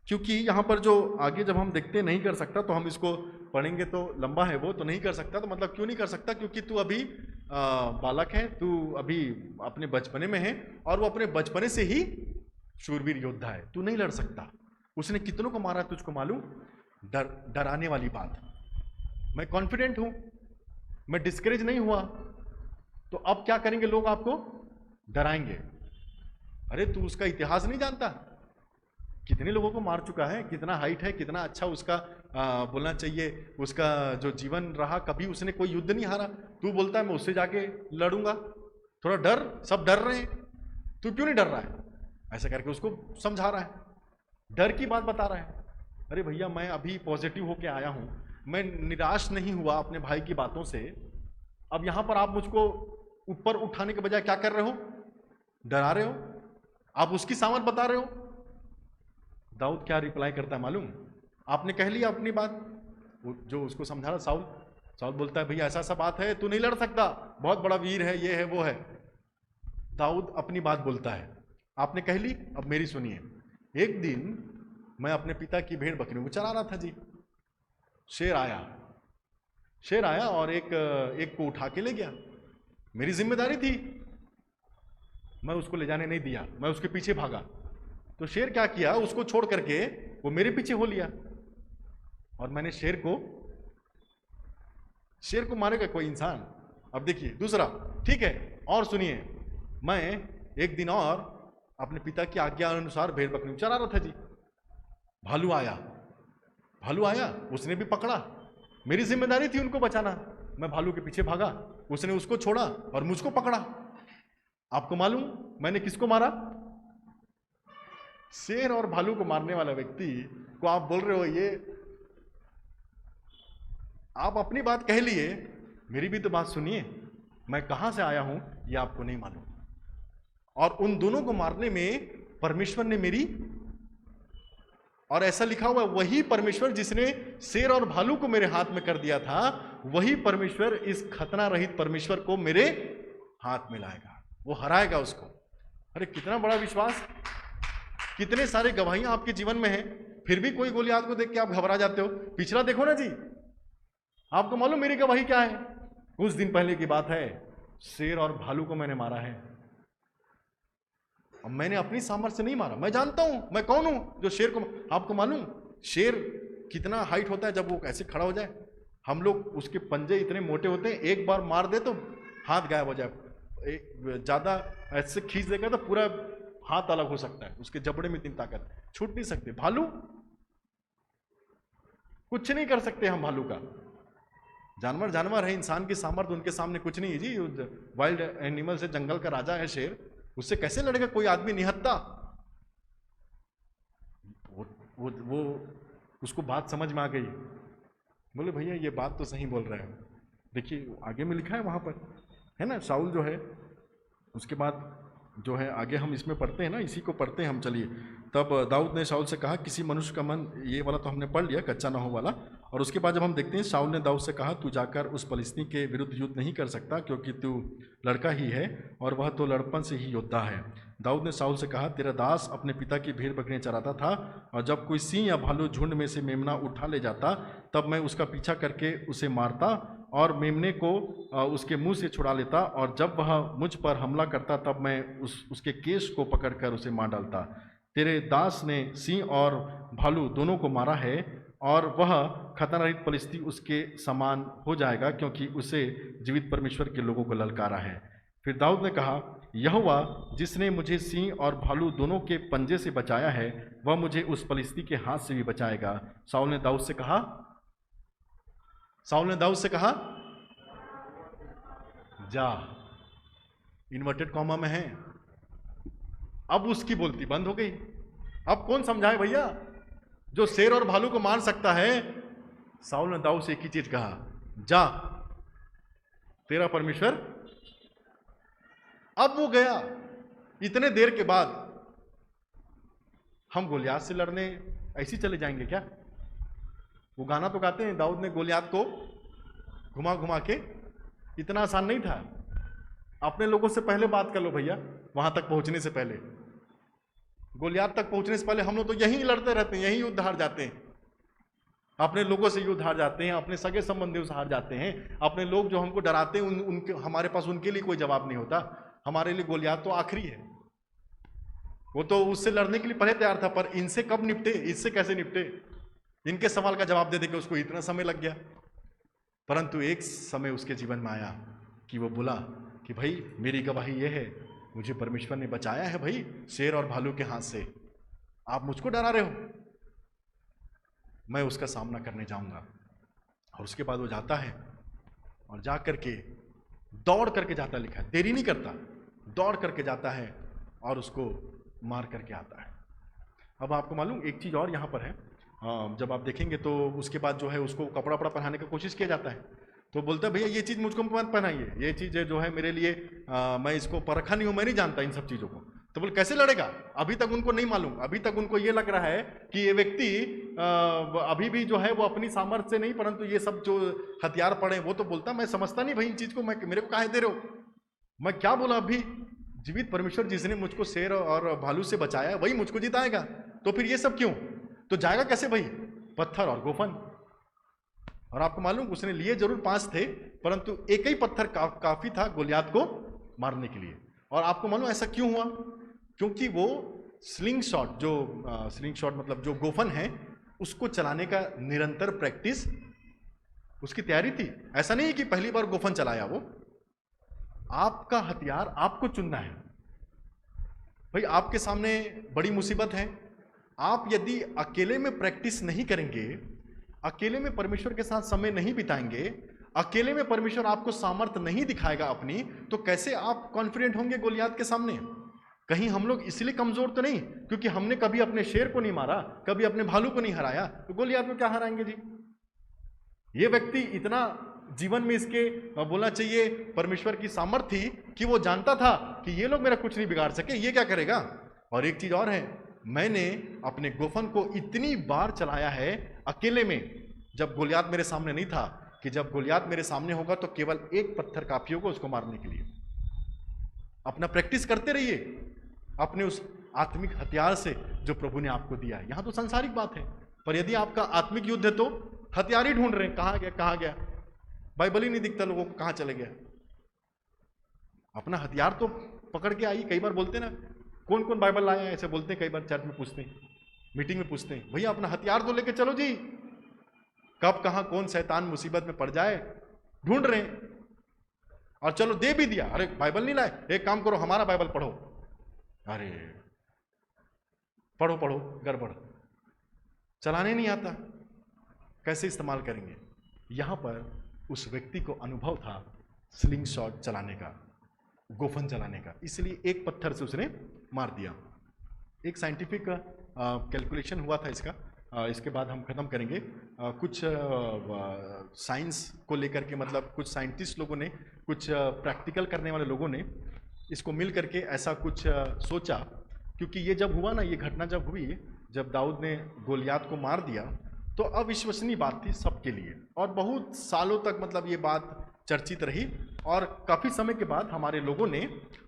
क्योंकि यहाँ पर जो आगे जब हम देखते हैं नहीं कर सकता, तो हम इसको पढ़ेंगे तो लंबा है वो, तो नहीं कर सकता तो मतलब क्यों नहीं कर सकता, क्योंकि तू अभी बालक है, तू अभी अपने बचपने में है और वो अपने बचपने से ही शूरवीर योद्धा है, तू नहीं लड़ सकता। उसने कितनों को मारा तुझको मालूम। डराने वाली बात। मैं कॉन्फिडेंट हूं, मैं डिस्करेज नहीं हुआ, तो अब क्या करेंगे लोग, आपको डराएंगे। अरे तू उसका इतिहास नहीं जानता, कितने लोगों को मार चुका है, कितना हाइट है, कितना अच्छा उसका बोलना चाहिए, उसका जो जीवन रहा, कभी उसने कोई युद्ध नहीं हारा। तू बोलता है मैं उससे जाके लड़ूंगा। थोड़ा डर, सब डर रहे हैं, तू क्यों नहीं डर रहा है? ऐसा करके उसको समझा रहा है, डर की बात बता रहा है। अरे भैया मैं अभी पॉजिटिव होके आया हूं, मैं निराश नहीं हुआ अपने भाई की बातों से। अब यहां पर आप मुझको ऊपर उठाने के बजाय क्या कर रहे हो, डरा रहे हो, आप उसकी सामत बता रहे हो। दाऊद क्या रिप्लाई करता है मालूम? आपने कह लिया अपनी बात, जो उसको समझा रहा साउल बोलता है भैया ऐसा सा बात है, तू नहीं लड़ सकता, बहुत बड़ा वीर है, ये है वो है। दाऊद अपनी बात बोलता है, आपने कह ली, अब मेरी सुनिए। एक दिन मैं अपने पिता की भेड़ बकरियों को चरा रहा था जी, शेर आया और एक को उठा के ले गया। मेरी जिम्मेदारी थी, मैं उसको ले जाने नहीं दिया, मैं उसके पीछे भागा। तो शेर क्या किया, उसको छोड़ करके वो मेरे पीछे हो लिया और मैंने शेर को मारेगा कोई इंसान। अब देखिए दूसरा, ठीक है, और सुनिए, मैं एक दिन और अपने पिता की आज्ञा अनुसार भेड़ बकरी चरा रहा था जी। भालू आया, उसने भी पकड़ा, मेरी जिम्मेदारी थी उनको बचाना, मैं भालू के पीछे भागा, उसने उसको छोड़ा और मुझको पकड़ा। आपको मालूम मैंने किसको मारा? शेर और भालू को मारने वाला व्यक्ति को आप बोल रहे हो ये, आप अपनी बात कह लिए, मेरी भी तो बात सुनिए, मैं कहां से आया हूं ये आपको नहीं मालूम। और उन दोनों को मारने में परमेश्वर ने मेरी, और ऐसा लिखा हुआ है वही परमेश्वर जिसने शेर और भालू को मेरे हाथ में कर दिया था, वही परमेश्वर इस खतना रहित परमेश्वर को मेरे हाथ में लाएगा, वो हराएगा उसको। अरे कितना बड़ा विश्वास, कितने सारे गवाहियां आपके जीवन में हैं, फिर भी कोई गोलियात को देख के आप घबरा जाते हो। पिछला देखो ना जी, आपको मालूम मेरी गवाही क्या है? कुछ दिन पहले की बात है, शेर और भालू को मैंने मारा है। अब मैंने अपनी सामर्थ्य से नहीं मारा, मैं जानता हूं मैं कौन हूं जो शेर को, आपको मालूम शेर कितना हाइट होता है जब वो ऐसे खड़ा हो जाए, हम लोग उसके पंजे इतने मोटे होते हैं, एक बार मार दे तो हाथ गायब हो जाए, ज़्यादा ऐसे खींच देगा तो पूरा हाथ अलग हो सकता है, उसके जबड़े में इतनी ताकत, छूट नहीं सकते। भालू कुछ नहीं कर सकते हम भालू का। जानवर जानवर है, इंसान की सामर्थ्य उनके सामने कुछ नहीं है जी। वाइल्ड एनिमल से, जंगल का राजा है शेर, उससे कैसे लड़ेगा कोई आदमी निहत्था। वो उसको बात समझ में आ गई, बोले भैया ये बात तो सही बोल रहे हैं। देखिए आगे में लिखा है वहां पर, है ना, शाऊल जो है, उसके बाद जो है आगे हम इसमें पढ़ते हैं ना, इसी को पढ़ते हैं हम। चलिए, तब दाऊद ने शाऊल से कहा, किसी मनुष्य का मन, ये वाला तो हमने पढ़ लिया, कच्चा ना हो वाला। और उसके बाद जब हम देखते हैं, शाऊल ने दाऊद से कहा, तू जाकर उस फलिस्ती के विरुद्ध युद्ध नहीं कर सकता, क्योंकि तू लड़का ही है और वह तो लड़पन से ही योद्धा है। दाऊद ने शाऊल से कहा, तेरा दास अपने पिता की भेड़ बकरियां चराता था, और जब कोई सिंह या भालू झुंड में से मेमना उठा ले जाता, तब मैं उसका पीछा करके उसे मारता और मेमने को उसके मुंह से छुड़ा लेता, और जब वह मुझ पर हमला करता तब मैं उसके केश को पकड़कर उसे मार डालता। तेरे दास ने सिंह और भालू दोनों को मारा है, और वह खतनारहित फलिस्ती उसके समान हो जाएगा, क्योंकि उसे जीवित परमेश्वर के लोगों को ललकारा है। फिर दाऊद ने कहा, यहोवा जिसने मुझे सिंह और भालू दोनों के पंजे से बचाया है, वह मुझे उस फलिस्ती के हाथ से भी बचाएगा। शाऊल ने दाऊद से कहा, जा, इन्वर्टेड कॉमा में है। अब उसकी बोलती बंद हो गई। अब कौन समझाए भैया, जो शेर और भालू को मार सकता है। शाऊल ने दाऊद से एक ही चीज कहा, जा, तेरा परमेश्वर। अब वो गया। इतने देर के बाद हम गोलियात से लड़ने ऐसे चले जाएंगे क्या? वो गाना तो गाते हैं, दाऊद ने गोलियात को घुमा घुमा के। इतना आसान नहीं था। अपने लोगों से पहले बात कर लो भैया, वहां तक पहुंचने से पहले, गोलियात तक पहुंचने से पहले हम लोग तो यहीं लड़ते रहते हैं, यहीं युद्ध हार जाते हैं। अपने लोगों से युद्ध हार जाते हैं, अपने सगे संबंधियों से हार जाते हैं। अपने लोग जो हमको डराते हैं, उनके हमारे पास उनके लिए कोई जवाब नहीं होता। हमारे लिए गोलियात तो आखिरी है। वो तो उससे लड़ने के लिए पहले तैयार था, पर इनसे कब निपटे, इससे कैसे निपटे, इनके सवाल का जवाब दे दे के उसको इतना समय लग गया। परंतु एक समय उसके जीवन में आया कि वो बोला कि भाई मेरी गवाही ये है, मुझे परमेश्वर ने बचाया है भाई शेर और भालू के हाथ से। आप मुझको डरा रहे हो, मैं उसका सामना करने जाऊंगा। और उसके बाद वो जाता है और जा करके दौड़ करके जाता, लिखा है, देरी नहीं करता, दौड़ करके जाता है और उसको मार करके आता है। अब आपको मालूम एक चीज और यहाँ पर है, जब आप देखेंगे तो उसके बाद जो है उसको कपड़ा वपड़ा पहनाने की कोशिश किया जाता है। तो बोलता है भैया ये चीज़ मुझको मत पहनाइए, ये चीज़ जो है मेरे लिए मैं इसको परखा नहीं हूँ, मैं नहीं जानता इन सब चीज़ों को। तो बोले कैसे लड़ेगा? अभी तक उनको नहीं मालूम, अभी तक उनको ये लग रहा है कि ये व्यक्ति अभी भी जो है वो अपनी सामर्थ्य से नहीं, परंतु ये सब जो हथियार पड़े वो तो बोलता मैं समझता नहीं भाई इन चीज़ को, मैं मेरे को काहे दे रहे हो, मैं क्या बोला अभी। जीवित परमेश्वर जिसने मुझको शेर और भालू से बचाया वही मुझको जिताएगा, तो फिर ये सब क्यों? तो जाएगा कैसे भाई? पत्थर और गोफन। और आपको मालूम उसने लिए जरूर 5 थे, परंतु एक ही पत्थर काफी था गोलियात को मारने के लिए। और आपको मालूम ऐसा क्यों हुआ? क्योंकि वो स्लिंग शॉट, जो स्लिंग शॉट मतलब जो गोफन है, उसको चलाने का निरंतर प्रैक्टिस उसकी तैयारी थी। ऐसा नहीं है कि पहली बार गोफन चलाया वो। आपका हथियार आपको चुनना है भाई। आपके सामने बड़ी मुसीबत है। आप यदि अकेले में प्रैक्टिस नहीं करेंगे, अकेले में परमेश्वर के साथ समय नहीं बिताएंगे, अकेले में परमेश्वर आपको सामर्थ्य नहीं दिखाएगा अपनी, तो कैसे आप कॉन्फिडेंट होंगे गोलियात के सामने? कहीं हम लोग इसलिए कमजोर तो नहीं क्योंकि हमने कभी अपने शेर को नहीं मारा, कभी अपने भालू को नहीं हराया, तो गोलियात में क्या हराएंगे जी? ये व्यक्ति इतना जीवन में इसके बोलना चाहिए परमेश्वर की सामर्थ्य थी कि वो जानता था कि ये लोग मेरा कुछ नहीं बिगाड़ सके, ये क्या करेगा। और एक चीज और है, मैंने अपने गोफन को इतनी बार चलाया है अकेले में, जब गोलियात मेरे सामने नहीं था, कि जब गोलियात मेरे सामने होगा तो केवल एक पत्थर काफी होगा उसको मारने के लिए। अपना प्रैक्टिस करते रहिए अपने उस आत्मिक हथियार से जो प्रभु ने आपको दिया है। यहां तो सांसारिक बात है, पर यदि आपका आत्मिक युद्ध है तो हथियार ही ढूंढ रहे हैं, कहां गया कहां गया, बाइबल ही नहीं दिखता लोगों को, कहां चले गया। अपना हथियार तो पकड़ के आई। कई बार बोलते ना, कौन कौन बाइबल लाया है, ऐसे बोलते हैं, कई बार चर्च में पूछते हैं, मीटिंग में पूछते हैं, भैया अपना हथियार तो लेके चलो जी, कब कहां कौन शैतान मुसीबत में पड़ जाए ढूंढ रहे हैं। और चलो दे भी दिया, अरे बाइबल नहीं लाए, एक काम करो हमारा बाइबल पढ़ो, अरे पढ़ो पढ़ो, गड़बड़, चलाने नहीं आता, कैसे इस्तेमाल करेंगे। यहां पर उस व्यक्ति को अनुभव था स्लिंग शॉट चलाने का, गोफन चलाने का, इसलिए एक पत्थर से उसने मार दिया। एक साइंटिफिक कैलकुलेशन हुआ था इसका, इसके बाद हम खत्म करेंगे। कुछ साइंस को लेकर के, मतलब कुछ साइंटिस्ट लोगों ने, कुछ प्रैक्टिकल करने वाले लोगों ने इसको मिल करके ऐसा कुछ सोचा, क्योंकि ये जब हुआ ना, ये घटना जब हुई, जब दाऊद ने गोलियात को मार दिया, तो अविश्वसनीय बात थी सबके लिए, और बहुत सालों तक मतलब ये बात चर्चित रही। और काफ़ी समय के बाद हमारे लोगों ने,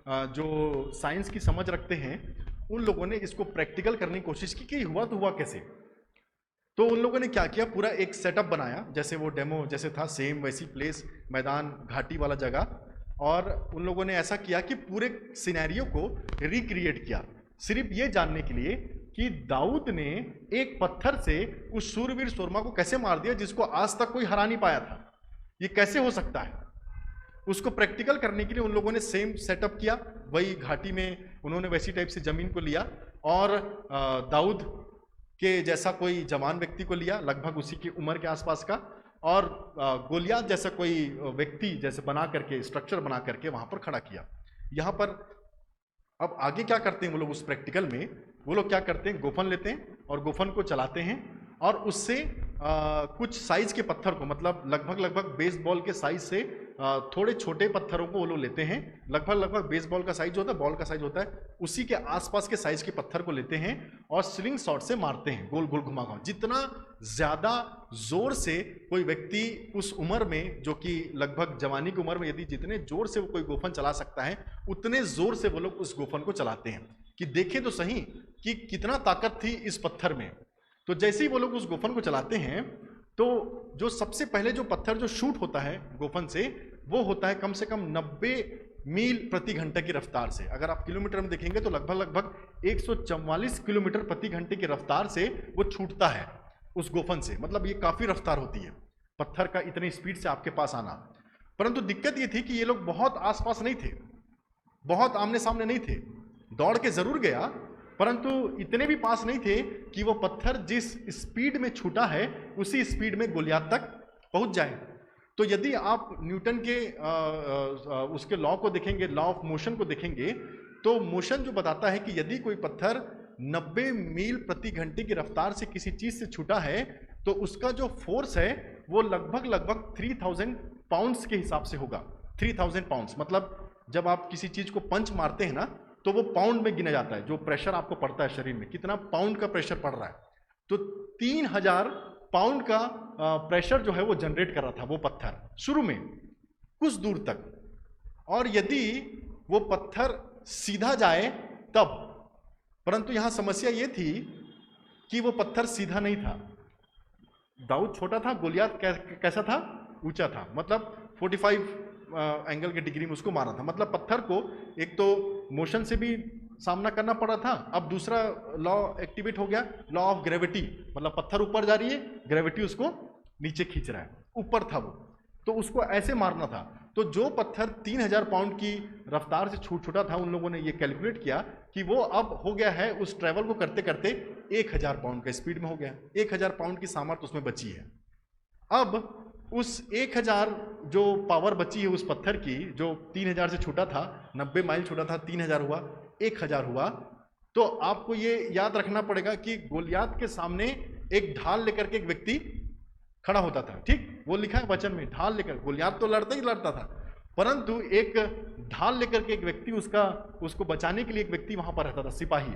जो साइंस की समझ रखते हैं, उन लोगों ने इसको प्रैक्टिकल करने की कोशिश की कि हुआ तो हुआ कैसे। तो उन लोगों ने क्या किया, पूरा एक सेटअप बनाया, जैसे वो डेमो जैसे था सेम वैसी प्लेस, मैदान घाटी वाला जगह, और उन लोगों ने ऐसा किया कि पूरे सिनेरियो को रिक्रिएट किया, सिर्फ ये जानने के लिए कि दाऊद ने एक पत्थर से उस शूरवीर शोरमा को कैसे मार दिया जिसको आज तक कोई हरा नहीं पाया था, ये कैसे हो सकता है। उसको प्रैक्टिकल करने के लिए उन लोगों ने सेम सेटअप किया, वही घाटी में उन्होंने वैसी टाइप से जमीन को लिया, और दाऊद के जैसा कोई जवान व्यक्ति को लिया, लगभग उसी की उम्र के आसपास का, और गोलियात जैसा कोई व्यक्ति जैसे बना करके, स्ट्रक्चर बना करके वहां पर खड़ा किया। यहाँ पर अब आगे क्या करते हैं वो लोग उस प्रैक्टिकल में, वो लोग क्या करते हैं, गोफन लेते हैं और गोफन को चलाते हैं, और उससे कुछ साइज के पत्थर को, मतलब लगभग बेसबॉल के साइज से थोड़े छोटे पत्थरों को वो लोग लेते हैं, लगभग बेसबॉल का साइज होता है, बॉल का साइज होता है, उसी के आसपास के साइज के पत्थर को लेते हैं और स्लिंग शॉट से मारते हैं, गोल गोल घुमा घुमा। जितना ज्यादा जोर से कोई व्यक्ति उस उम्र में, जो कि लगभग जवानी की उम्र में, यदि जितने जोर से वो कोई गोफन चला सकता है, उतने जोर से वो लोग उस गोफन को चलाते हैं कि देखें तो सही कि कितना ताकत थी इस पत्थर में। तो जैसे ही वो लोग उस गोफन को चलाते हैं, तो जो सबसे पहले जो पत्थर जो शूट होता है गोफन से, वो होता है कम से कम 90 मील प्रति घंटे की रफ्तार से। अगर आप किलोमीटर में देखेंगे तो लगभग 144 किलोमीटर प्रति घंटे की रफ्तार से वो छूटता है उस गोफन से, मतलब ये काफी रफ्तार होती है पत्थर का इतनी स्पीड से आपके पास आना। परंतु दिक्कत ये थी कि ये लोग बहुत आसपास नहीं थे, बहुत आमने सामने नहीं थे, दौड़ के जरूर गया, परंतु इतने भी पास नहीं थे कि वो पत्थर जिस स्पीड में छूटा है उसी स्पीड में गोलियात तक पहुंच जाए। तो यदि आप न्यूटन के उसके लॉ को देखेंगे, लॉ ऑफ मोशन को देखेंगे, तो मोशन जो बताता है कि यदि कोई पत्थर 90 मील प्रति घंटे की रफ्तार से किसी चीज से छूटा है, तो उसका जो फोर्स है वो लगभग 3000 पाउंड्स के हिसाब से होगा। 3000 पाउंड्स मतलब जब आप किसी चीज को पंच मारते हैं ना, तो वो पाउंड में गिना जाता है, जो प्रेशर आपको पड़ता है शरीर में, कितना पाउंड का प्रेशर पड़ रहा है। तो 3000 पाउंड का प्रेशर जो है वो जनरेट कर रहा था वो पत्थर शुरू में कुछ दूर तक, और यदि वो पत्थर सीधा जाए तब। परंतु यहां समस्या ये थी कि वो पत्थर सीधा नहीं था। दाऊद छोटा था, गोलियात कैसा था, ऊंचा था, मतलब 45 एंगल के डिग्री में उसको मारा था। मतलब पत्थर को एक तो मोशन से भी सामना करना पड़ा था, अब दूसरा लॉ एक्टिवेट हो गया, लॉ ऑफ ग्रेविटी, मतलब पत्थर ऊपर जा रही है, ग्रेविटी उसको नीचे खींच रहा है, ऊपर था वो, तो उसको ऐसे मारना था। तो जो पत्थर 3000 पाउंड की रफ्तार से छूटा था, उन लोगों ने ये कैलकुलेट किया कि वो अब हो गया है उस ट्रेवल को करते करते 1000 पाउंड का स्पीड में हो गया, 1000 पाउंड की सामर्थ्य उसमें बची है। अब उस 1000 जो पावर बची है उस पत्थर की, जो 3000 से छूटा था, 90 माइल छूटा था, 3000 हुआ, 1000 हुआ, तो आपको ये याद रखना पड़ेगा कि गोलियात के सामने एक ढाल लेकर के एक व्यक्ति खड़ा होता था, ठीक, वो लिखा है वचन में, ढाल लेकर। गोलियात तो लड़ता ही लड़ता था, परंतु एक ढाल लेकर के एक व्यक्ति, उसको बचाने के लिए एक व्यक्ति वहां पर रहता था, सिपाही।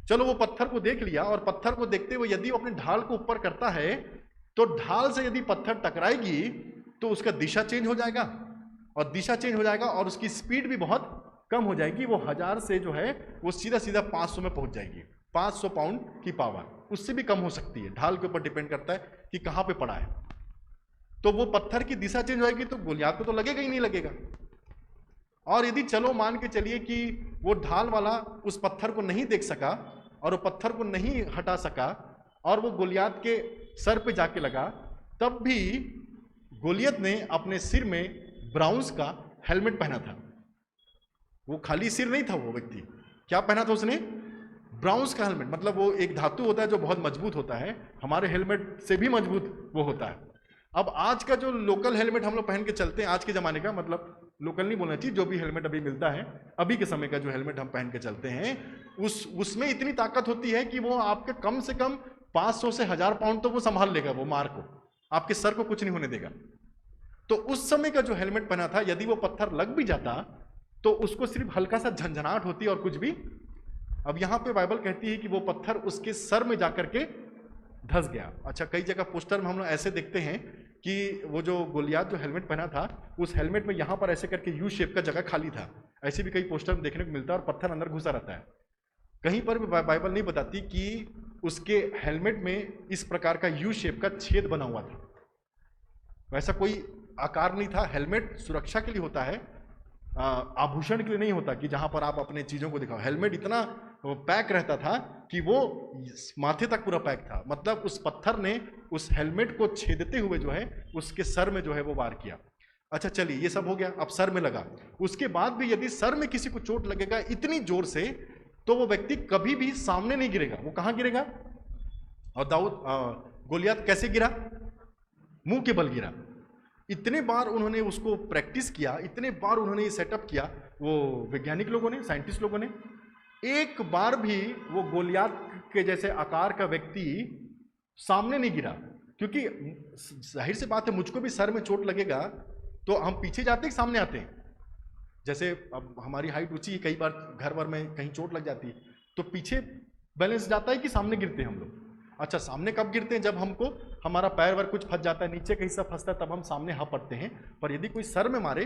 चलो वो पत्थर को देख लिया, और पत्थर को देखते हुए यदि वो अपने ढाल को ऊपर करता है, तो ढाल से यदि पत्थर टकराएगी तो उसका दिशा चेंज हो जाएगा, और दिशा चेंज हो जाएगा और उसकी स्पीड भी बहुत कम हो जाएगी। वो 1000 से जो है वो सीधा सीधा 500 में पहुंच जाएगी, 500 पाउंड की पावर, उससे भी कम हो सकती है, ढाल के ऊपर डिपेंड करता है कि कहां पे पड़ा है। तो वो पत्थर की दिशा चेंज होगी तो गोलियात को तो लगेगा ही नहीं लगेगा। और यदि चलो मान के चलिए कि वो ढाल वाला उस पत्थर को नहीं देख सका और वो पत्थर को नहीं हटा सका और वो गोलियात के सर पे जाके लगा, तब भी गोलियत ने अपने सिर में ब्राउन्स का हेलमेट पहना था। वो खाली सिर नहीं था, वो व्यक्ति क्या पहना था उसने? ब्राउन्स का हेलमेट, मतलब वो एक धातु होता है जो बहुत मजबूत होता है, हमारे हेलमेट से भी मजबूत वो होता है। अब आज का जो लोकल हेलमेट हम लोग पहन के चलते हैं, आज के ज़माने का, मतलब लोकल नहीं बोलना चाहिए, जो भी हेलमेट अभी मिलता है, अभी के समय का जो हेलमेट हम पहन के चलते हैं, उसमें इतनी ताकत होती है कि वो आपके कम से कम 500 से 1000 पाउंड तो वो संभाल लेगा, वो मार को, आपके सर को कुछ नहीं होने देगा। तो उस समय का जो हेलमेट पहना था, यदि वो पत्थर लग भी जाता तो उसको सिर्फ हल्का सा झंझनाहट होती और कुछ भी। अब यहां पे बाइबल कहती है कि वो पत्थर उसके सर में जाकर के धस गया। अच्छा, कई जगह पोस्टर में हम लोग ऐसे देखते हैं कि वो जो गोलियात जो हेलमेट पहना था, उस हेलमेट में यहां पर ऐसे करके यू शेप का जगह खाली था। ऐसे भी कई पोस्टर में देखने को मिलता है और पत्थर अंदर घुसा रहता है। कहीं पर भी बाइबल नहीं बताती कि उसके हेलमेट में इस प्रकार का यू शेप का छेद बना हुआ था। वैसा कोई आकार नहीं था। हेलमेट सुरक्षा के लिए होता है, आभूषण के लिए नहीं होता कि जहां पर आप अपने चीजों को दिखाओ। हेलमेट इतना पैक रहता था कि वो माथे तक पूरा पैक था, मतलब उस पत्थर ने उस हेलमेट को छेदते हुए जो है उसके सर में जो है वो वार किया। अच्छा चलिए, ये सब हो गया, अब सर में लगा। उसके बाद भी यदि सर में किसी को चोट लगेगा इतनी जोर से, तो वो व्यक्ति कभी भी सामने नहीं गिरेगा। वो कहां गिरेगा? और गोलियात कैसे गिरा? मुंह के बल गिरा। इतने बार उन्होंने उसको प्रैक्टिस किया, इतने बार उन्होंने ये सेटअप किया, वो वैज्ञानिक लोगों ने, साइंटिस्ट लोगों ने, एक बार भी वो गोलियात के जैसे आकार का व्यक्ति सामने नहीं गिरा। क्योंकि जाहिर सी बात है, मुझको भी सर में चोट लगेगा तो हम पीछे जाते हैं, सामने आते हैं। जैसे अब हमारी हाइट ऊंची है, कई बार घर वर में कहीं चोट लग जाती है तो पीछे बैलेंस जाता है कि सामने गिरते हैं हम लोग। अच्छा, सामने कब गिरते हैं? जब हमको हमारा पैर वर कुछ फंस जाता है, नीचे का हिस्सा फंसता है, तब हम सामने हाँ पड़ते हैं। पर यदि कोई सर में मारे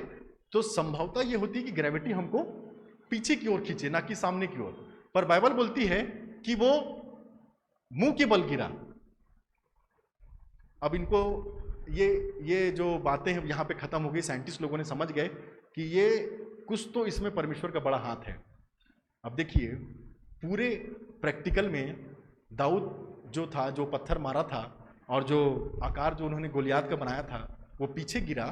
तो संभवता ये होती है कि ग्रेविटी हमको पीछे की ओर खींचे, ना कि सामने की ओर। पर बाइबल बोलती है कि वो मुंह के बल गिरा। अब इनको ये जो बातें हैं यहाँ पे खत्म हो गई। साइंटिस्ट लोगों ने समझ गए कि ये कुछ तो इसमें परमेश्वर का बड़ा हाथ है। अब देखिए, पूरे प्रैक्टिकल में दाऊद जो था, जो पत्थर मारा था और जो आकार जो उन्होंने गोलियात का बनाया था, वो पीछे गिरा,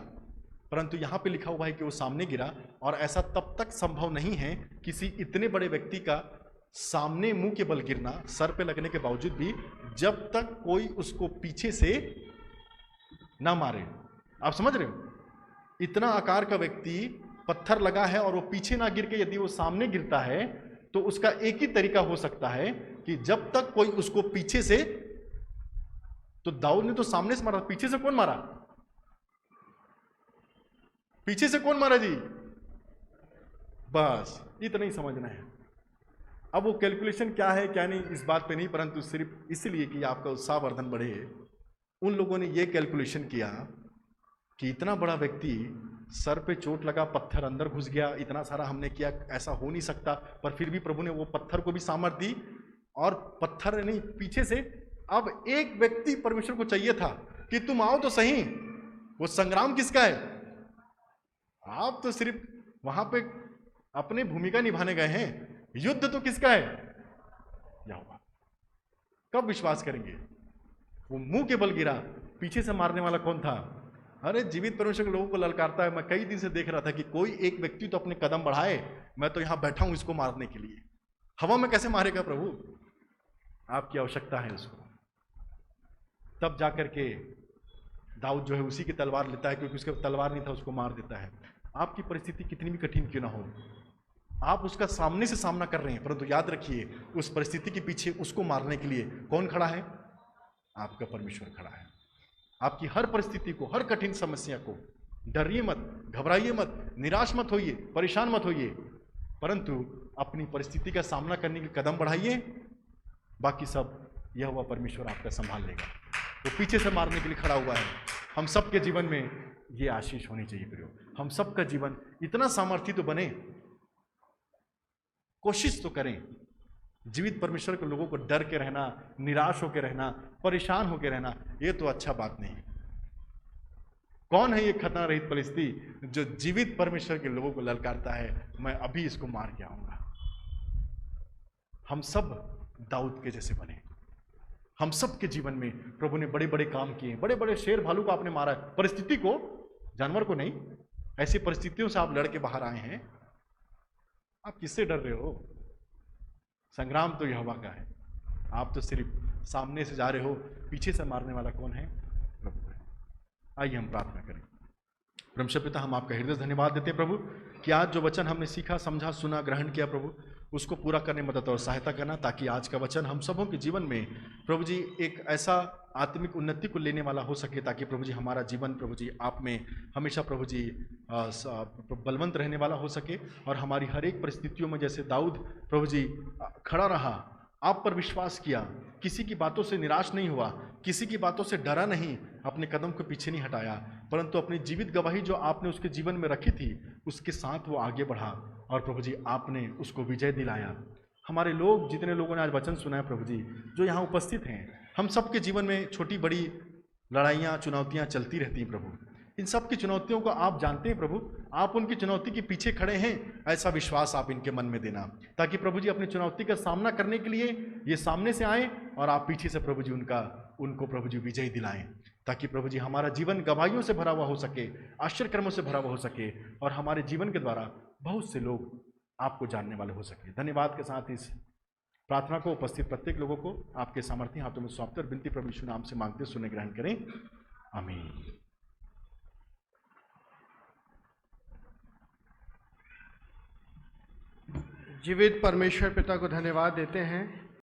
परंतु यहाँ पे लिखा हुआ है कि वो सामने गिरा। और ऐसा तब तक संभव नहीं है किसी इतने बड़े व्यक्ति का सामने मुंह के बल गिरना, सर पे लगने के बावजूद भी, जब तक कोई उसको पीछे से ना मारे। आप समझ रहे हो? इतना आकार का व्यक्ति, पत्थर लगा है और वो पीछे ना गिर के यदि वो सामने गिरता है, तो उसका एक ही तरीका हो सकता है कि जब तक कोई उसको पीछे से, तो दाऊद ने तो सामने से मारा, पीछे से कौन मारा? पीछे से कौन मारा जी? बस इतना ही समझना है। अब वो कैलकुलेशन क्या है क्या नहीं, इस बात पे नहीं, परंतु सिर्फ इसलिए कि आपका उत्साहवर्धन बढ़े, उन लोगों ने ये कैलकुलेशन किया कि इतना बड़ा व्यक्ति, सर पे चोट लगा, पत्थर अंदर घुस गया, इतना सारा हमने किया, ऐसा हो नहीं सकता। पर फिर भी प्रभु ने वो पत्थर को भी सामर्थ्य दी, और पत्थर नहीं, पीछे से। अब एक व्यक्ति परमेश्वर को चाहिए था कि तुम आओ तो सही। वो संग्राम किसका है? आप तो सिर्फ वहां पे अपने भूमिका निभाने गए हैं, युद्ध तो किसका है? यहोवा। कब विश्वास करेंगे? वो मुंह के बल गिरा, पीछे से मारने वाला कौन था? अरे जीवित परमेश्वर के लोगों को ललकारता है। मैं कई दिन से देख रहा था कि कोई एक व्यक्ति तो अपने कदम बढ़ाए, मैं तो यहां बैठा हूं इसको मारने के लिए। हवा में कैसे मारेगा प्रभु? आपकी आवश्यकता है उसको। तब जाकर के दाऊद जो है उसी की तलवार लेता है, क्योंकि उसके तलवार नहीं था, उसको मार देता है। आपकी परिस्थिति कितनी भी कठिन क्यों ना हो, आप उसका सामने से सामना कर रहे हैं, परंतु याद रखिए उस परिस्थिति के पीछे उसको मारने के लिए कौन खड़ा है? आपका परमेश्वर खड़ा है। आपकी हर परिस्थिति को, हर कठिन समस्या को, डरिए मत, घबराइए मत, निराश मत होइए, परेशान मत होइए, परंतु अपनी परिस्थिति का सामना करने के कदम बढ़ाइए। बाकी सब यह हुआ परमेश्वर आपका संभाल लेगा। वो पीछे से मारने के लिए खड़ा हुआ है। हम सबके जीवन में ये आशीष होनी चाहिए प्रियो। हम सबका जीवन इतना सामर्थ्य तो बने, कोशिश तो करें। जीवित परमेश्वर के लोगों को डर के रहना, निराश होकर रहना, परेशान होकर रहना, ये तो अच्छा बात नहीं। कौन है ये खतना रहित परिस्थिति जो जीवित परमेश्वर के लोगों को ललकारता है, मैं अभी इसको मार के आऊंगा। हम सब दाऊद के जैसे बने। हम सब के जीवन में प्रभु ने बड़े बड़े काम किए, बड़े बड़े शेर भालू को आपने मारा है, परिस्थिति को, जानवर को नहीं। ऐसी परिस्थितियों से आप लड़ के बाहर आए हैं, आप किससे डर रहे हो? संग्राम तो यहोवा का है। आप तो सिर्फ सामने से जा रहे हो, पीछे से मारने वाला कौन है? प्रभु है। आइए हम प्रार्थना करें। परमेश्वर पिता, हम आपका हृदय धन्यवाद देते हैं प्रभु कि आज जो वचन हमने सीखा, समझा, सुना, ग्रहण किया प्रभु, उसको पूरा करने में मदद और सहायता करना, ताकि आज का वचन हम सबों के जीवन में प्रभु जी एक ऐसा आत्मिक उन्नति को लेने वाला हो सके, ताकि प्रभु जी हमारा जीवन प्रभु जी आप में हमेशा प्रभु जी बलवंत रहने वाला हो सके, और हमारी हर एक परिस्थितियों में जैसे दाऊद प्रभु जी खड़ा रहा, आप पर विश्वास किया, किसी की बातों से निराश नहीं हुआ, किसी की बातों से डरा नहीं, अपने कदम को पीछे नहीं हटाया, परंतु अपनी जीवित गवाही जो आपने उसके जीवन में रखी थी उसके साथ वो आगे बढ़ा, और प्रभु जी आपने उसको विजय दिलाया। हमारे लोग, जितने लोगों ने आज वचन सुना है प्रभु जी, जो यहाँ उपस्थित हैं, हम सबके जीवन में छोटी बड़ी लड़ाइयाँ, चुनौतियाँ चलती रहती हैं प्रभु। इन सब की चुनौतियों को आप जानते हैं प्रभु, आप उनकी चुनौती के पीछे खड़े हैं, ऐसा विश्वास आप इनके मन में देना, ताकि प्रभु जी अपनी चुनौती का सामना करने के लिए ये सामने से आए और आप पीछे से प्रभु जी उनको प्रभु जी विजय दिलाएं, ताकि प्रभु जी हमारा जीवन गवाहियों से भरा हुआ हो सके, आश्चर्य कर्मों से भरा हुआ हो सके, और हमारे जीवन के द्वारा बहुत से लोग आपको जानने वाले हो सके। धन्यवाद के साथ इस प्रार्थना को उपस्थित प्रत्येक लोगों को आपके सामर्थ्य हाथों में सौंपते और विनती प्रभु यीशु नाम से मांगते सुने ग्रहण करें, आमीन। जीवित परमेश्वर पिता को धन्यवाद देते हैं